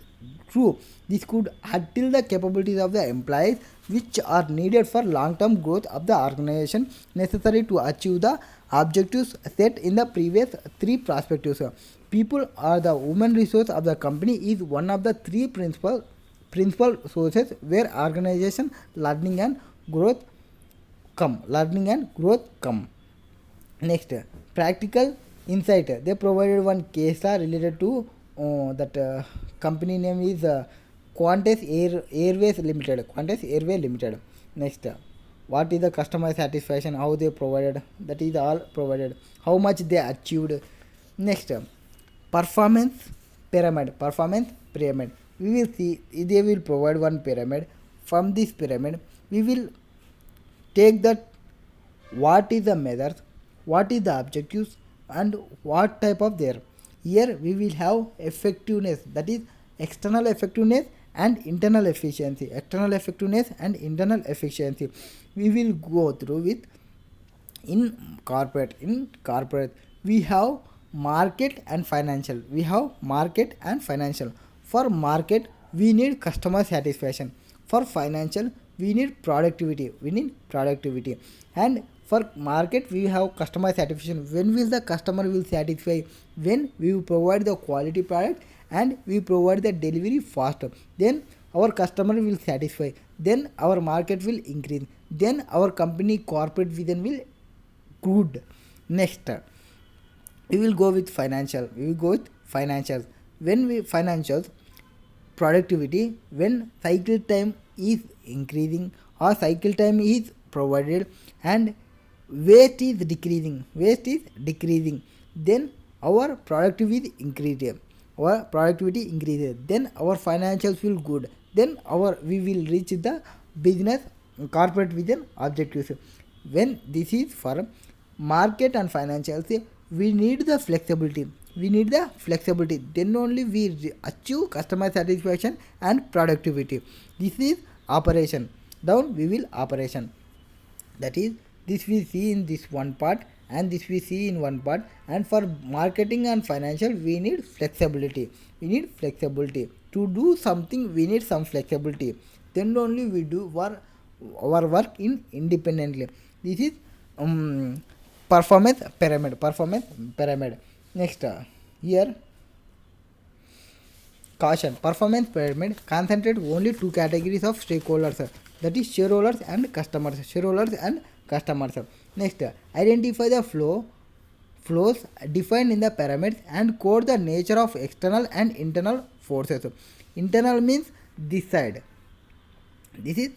true. This could until the capabilities of the employees, which are needed for long-term growth of the organization, necessary to achieve the objectives set in the previous three perspectives. People are the human resource of the company is one of the three principal sources where organization learning and growth come. Next, practical insight. They provided one case related to that company name is Qantas Airways Limited. Next, what is the customer satisfaction, how they provided, that is all provided, how much they achieved. Next, performance pyramid. We will see, they will provide one pyramid. From this pyramid we will take that what is the measures, what is the objectives, and what type of there. Here we will have effectiveness, that is external effectiveness and internal efficiency. We will go through with in corporate we have market and financial. For market we need customer satisfaction. For financial we need productivity. And for market we have customer satisfaction. When will the customer will satisfy? When we will provide the quality product and we provide the delivery faster, then our customer will satisfy, then our market will increase, then our company corporate vision will good. Next, we will go with financials. When we financials, productivity, when cycle time is increasing or cycle time is provided and waste is decreasing, then our productivity increases, then our financials will good, then we will reach the business corporate vision objectives. When this is for market and financials, we need the flexibility, then only we achieve customer satisfaction and productivity. This is operation. Down we will operation, that is this we see in this one part and this we see in one part. And for marketing and financial we need flexibility, to do something we need some flexibility, then only we do our work in independently. This is performance pyramid. Next, here caution. Performance pyramid concentrate only two categories of stakeholders, that is shareholders and customers. Next, identify the flows defined in the pyramids and code the nature of external and internal forces. Internal means this side, this is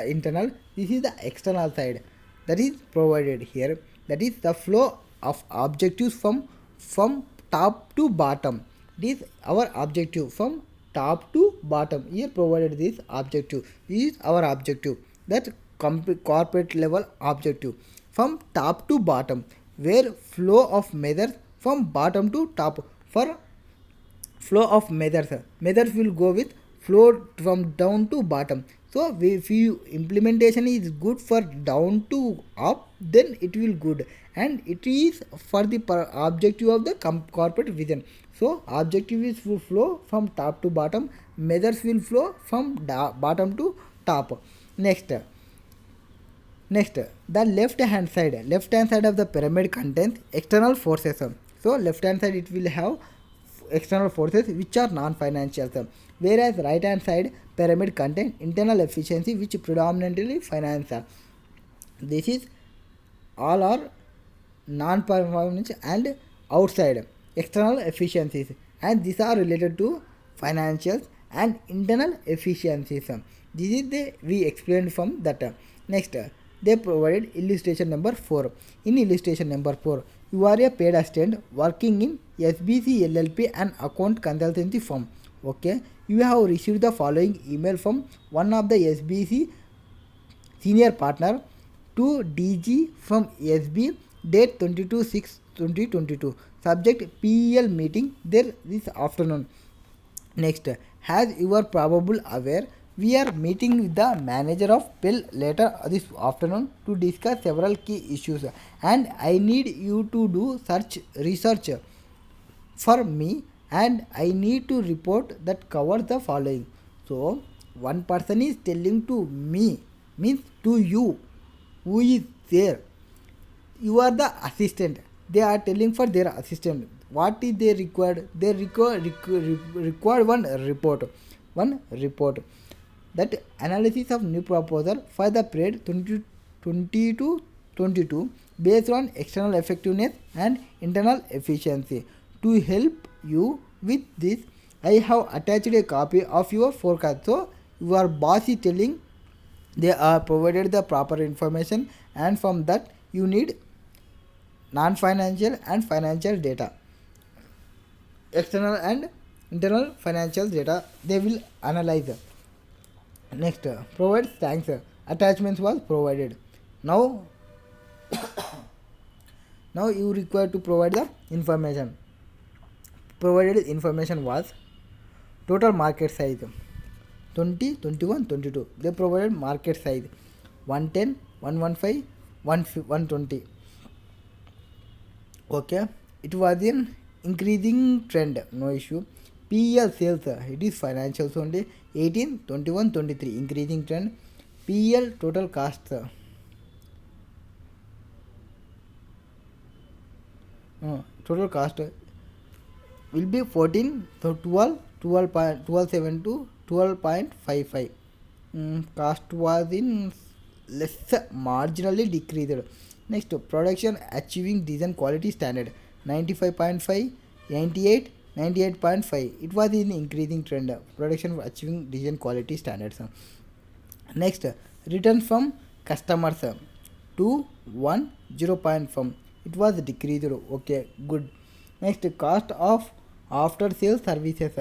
internal, this is the external side, that is provided here, that is the flow of objectives from top to bottom. This is our objective from top to bottom. Here provided this objective, this is our objective, that corporate level objective from top to bottom, where flow of measures from bottom to top. For flow of measures will go with flow from down to bottom. So if you implementation is good for down to up, then it will good, and it is for the objective of the corporate vision. So objective is to flow from top to bottom, measures will flow from bottom to top. Next, the left hand side of the pyramid contains external forces. So left hand side it will have external forces which are non-financial, whereas right hand side pyramid contains internal efficiency which predominantly finance. This is all are non-performance and outside external efficiencies, and these are related to financials and internal efficiencies. This is we explained from that. Next, they provided illustration number 4. In illustration number 4, you are a paid assistant working in SBC LLP and account consultancy firm. Okay, you have received the following email from one of the SBC senior partner to DG from SB, date 22/6/2022. Subject PEL meeting there this afternoon. Next, as you are probably aware, we are meeting with the manager of PEL later this afternoon to discuss several key issues, and I need you to do research for me, and I need to report that covers the following. So one person is telling to me, means to you who is there. You are the assistant. They are telling for their assistant. What is they required? They require one report. That analysis of new proposal for the period 2020 to 22 based on external effectiveness and internal efficiency. To help you with this, I have attached a copy of your forecast. So your boss is telling they are provided the proper information, and from that you need non-financial and financial data, external and internal financial data they will analyze. Next, provide thanks. Attachments was provided. Now you require to provide the information. Provided information was total market size 20, 21, 22. They provided market size 110, 115, 120. Okay, it was in increasing trend, no issue. PEL sales, it is financials only, 18, 21, 23, increasing trend. PEL total cost, total cost will be 14, so 12, 12.7 to 12.55. Cost was in less, marginally decreased. Next, production achieving design quality standard 95.5, 98, 98.5. It was in increasing trend. Production achieving design quality standards. Next, returns from customers 2, 1, 0.5. It was decreased. Okay, good. Next, cost of after sales services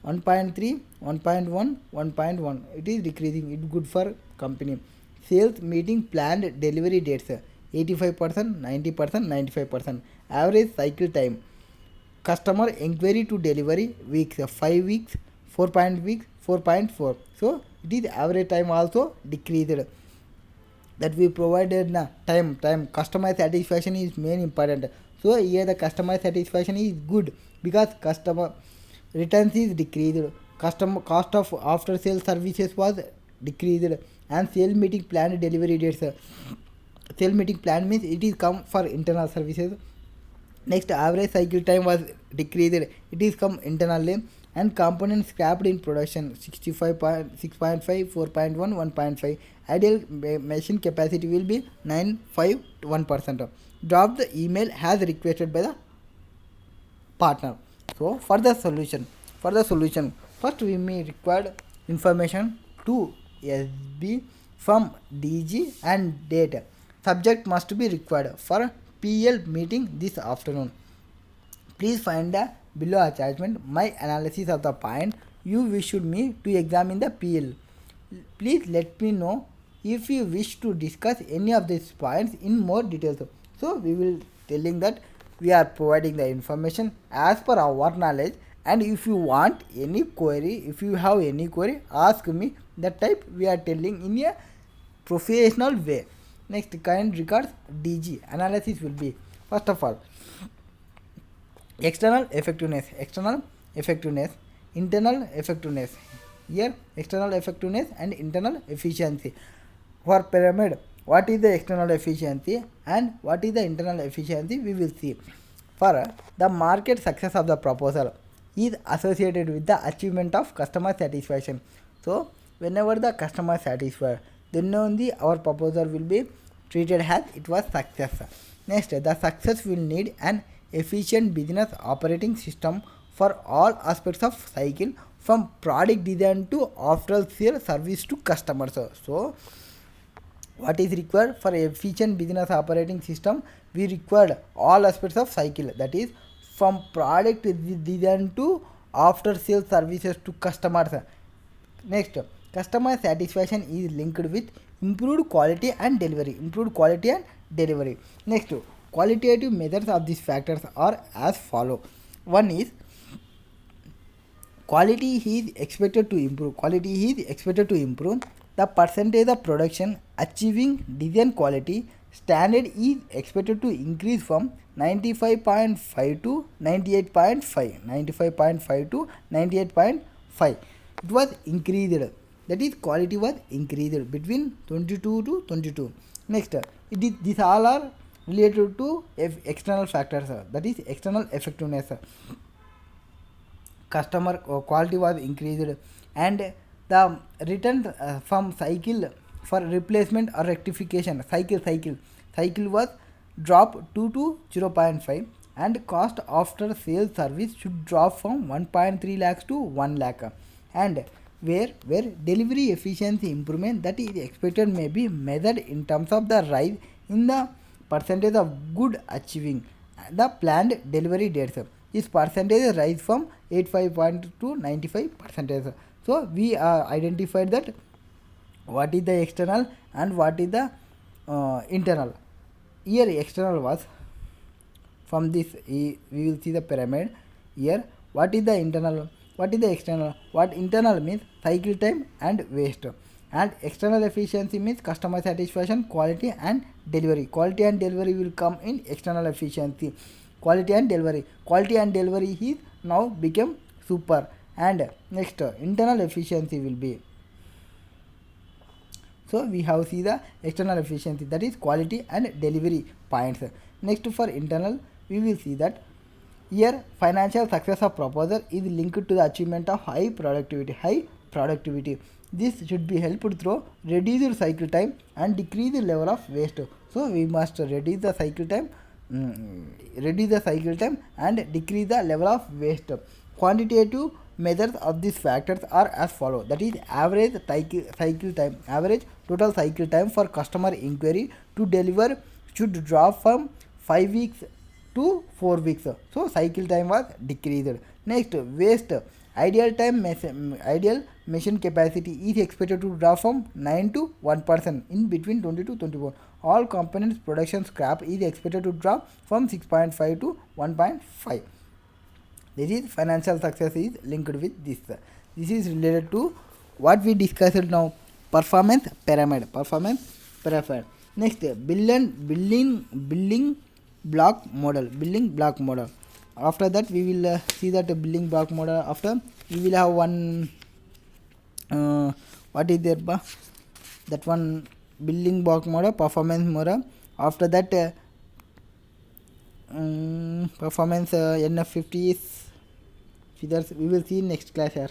1.3, 1.1, 1.1. It is decreasing. It good for company. Sales meeting planned delivery dates 85%, 90%, 95%. Average cycle time customer inquiry to delivery weeks 5 weeks, 4.4. So it is average time also decreased. That we provided time customer satisfaction is main important. So here the customer satisfaction is good because customer returns is decreased, customer cost of after sales services was decreased, and sale meeting planned delivery dates. Sale meeting plan means it is come for internal services. Next, average cycle time was decreased, it is come internally, and components scrapped in production 65.6.5, 4.1, 1.5. Ideal machine capacity will be 951%. Drop the email as requested by the partner. So for the solution, first we may require information to SB from DG and data. Subject must be required for PL meeting this afternoon. Please find the below attachment my analysis of the point you wish me to examine the PL. Please let me know if you wish to discuss any of these points in more details. So we will telling that we are providing the information as per our knowledge, and if you want any query, if you have any query, ask me. That type we are telling in a professional way. Next, kind regards DG analysis will be, first of all, external effectiveness, internal effectiveness. Here external effectiveness and internal efficiency. For pyramid, what is the external efficiency and what is the internal efficiency, we will see. For the market success of the proposal is associated with the achievement of customer satisfaction. So whenever the customer satisfied, then only our proposal will be treated as it was success. Next, the success will need an efficient business operating system for all aspects of cycle, from product design to after sale service to customers. So what is required for efficient business operating system? We required all aspects of cycle, that is from product design to after sale services to customers. Next, customer satisfaction is linked with improved quality and delivery. Next, qualitative measures of these factors are as follow. One is quality is expected to improve. The percentage of production achieving design quality standard is expected to increase from 95.5 to 98.5. It was increased, that is quality was increased between 22 to 22. Next, these all are related to external factors, that is external effectiveness. Customer quality was increased, and the return from cycle for replacement or rectification cycle was dropped 2 to 0.5, and cost after sales service should drop from 1.3 lakhs to 1 lakh. And where delivery efficiency improvement that is expected may be measured in terms of the rise in the percentage of good achieving the planned delivery dates. This percentage rise from 85% to 95%. So we identified that what is the external and what is the internal. Here external was from this, we will see the pyramid. Here what is the internal, what is the external. What internal means cycle time and waste. And external efficiency means customer satisfaction, quality and delivery. Quality and delivery will come in external efficiency. Quality and delivery is now become super. And next internal efficiency will be, so we have see the external efficiency, that is quality and delivery points. Next for internal we will see that here financial success of proposal is linked to the achievement of high productivity. This should be helped through reduced cycle time and decreased level of waste. So we must reduce the cycle time and decrease the level of waste. Quantitative measures of these factors are as follow, that is average cycle time. Average total cycle time for customer inquiry to deliver should drop from 5 weeks to 4 weeks. So cycle time was decreased. Next, waste. Ideal machine capacity is expected to drop from 9 to 1% in between 20 to 24. All components production scrap is expected to drop from 6.5 to 1.5. This is financial success is linked with this. This is related to what we discussed now, performance pyramid. Next, building block model. After that we will see that building block model. After we will have one what is there that one building block model, performance model. After that performance NF50 is figures we will see in next class here.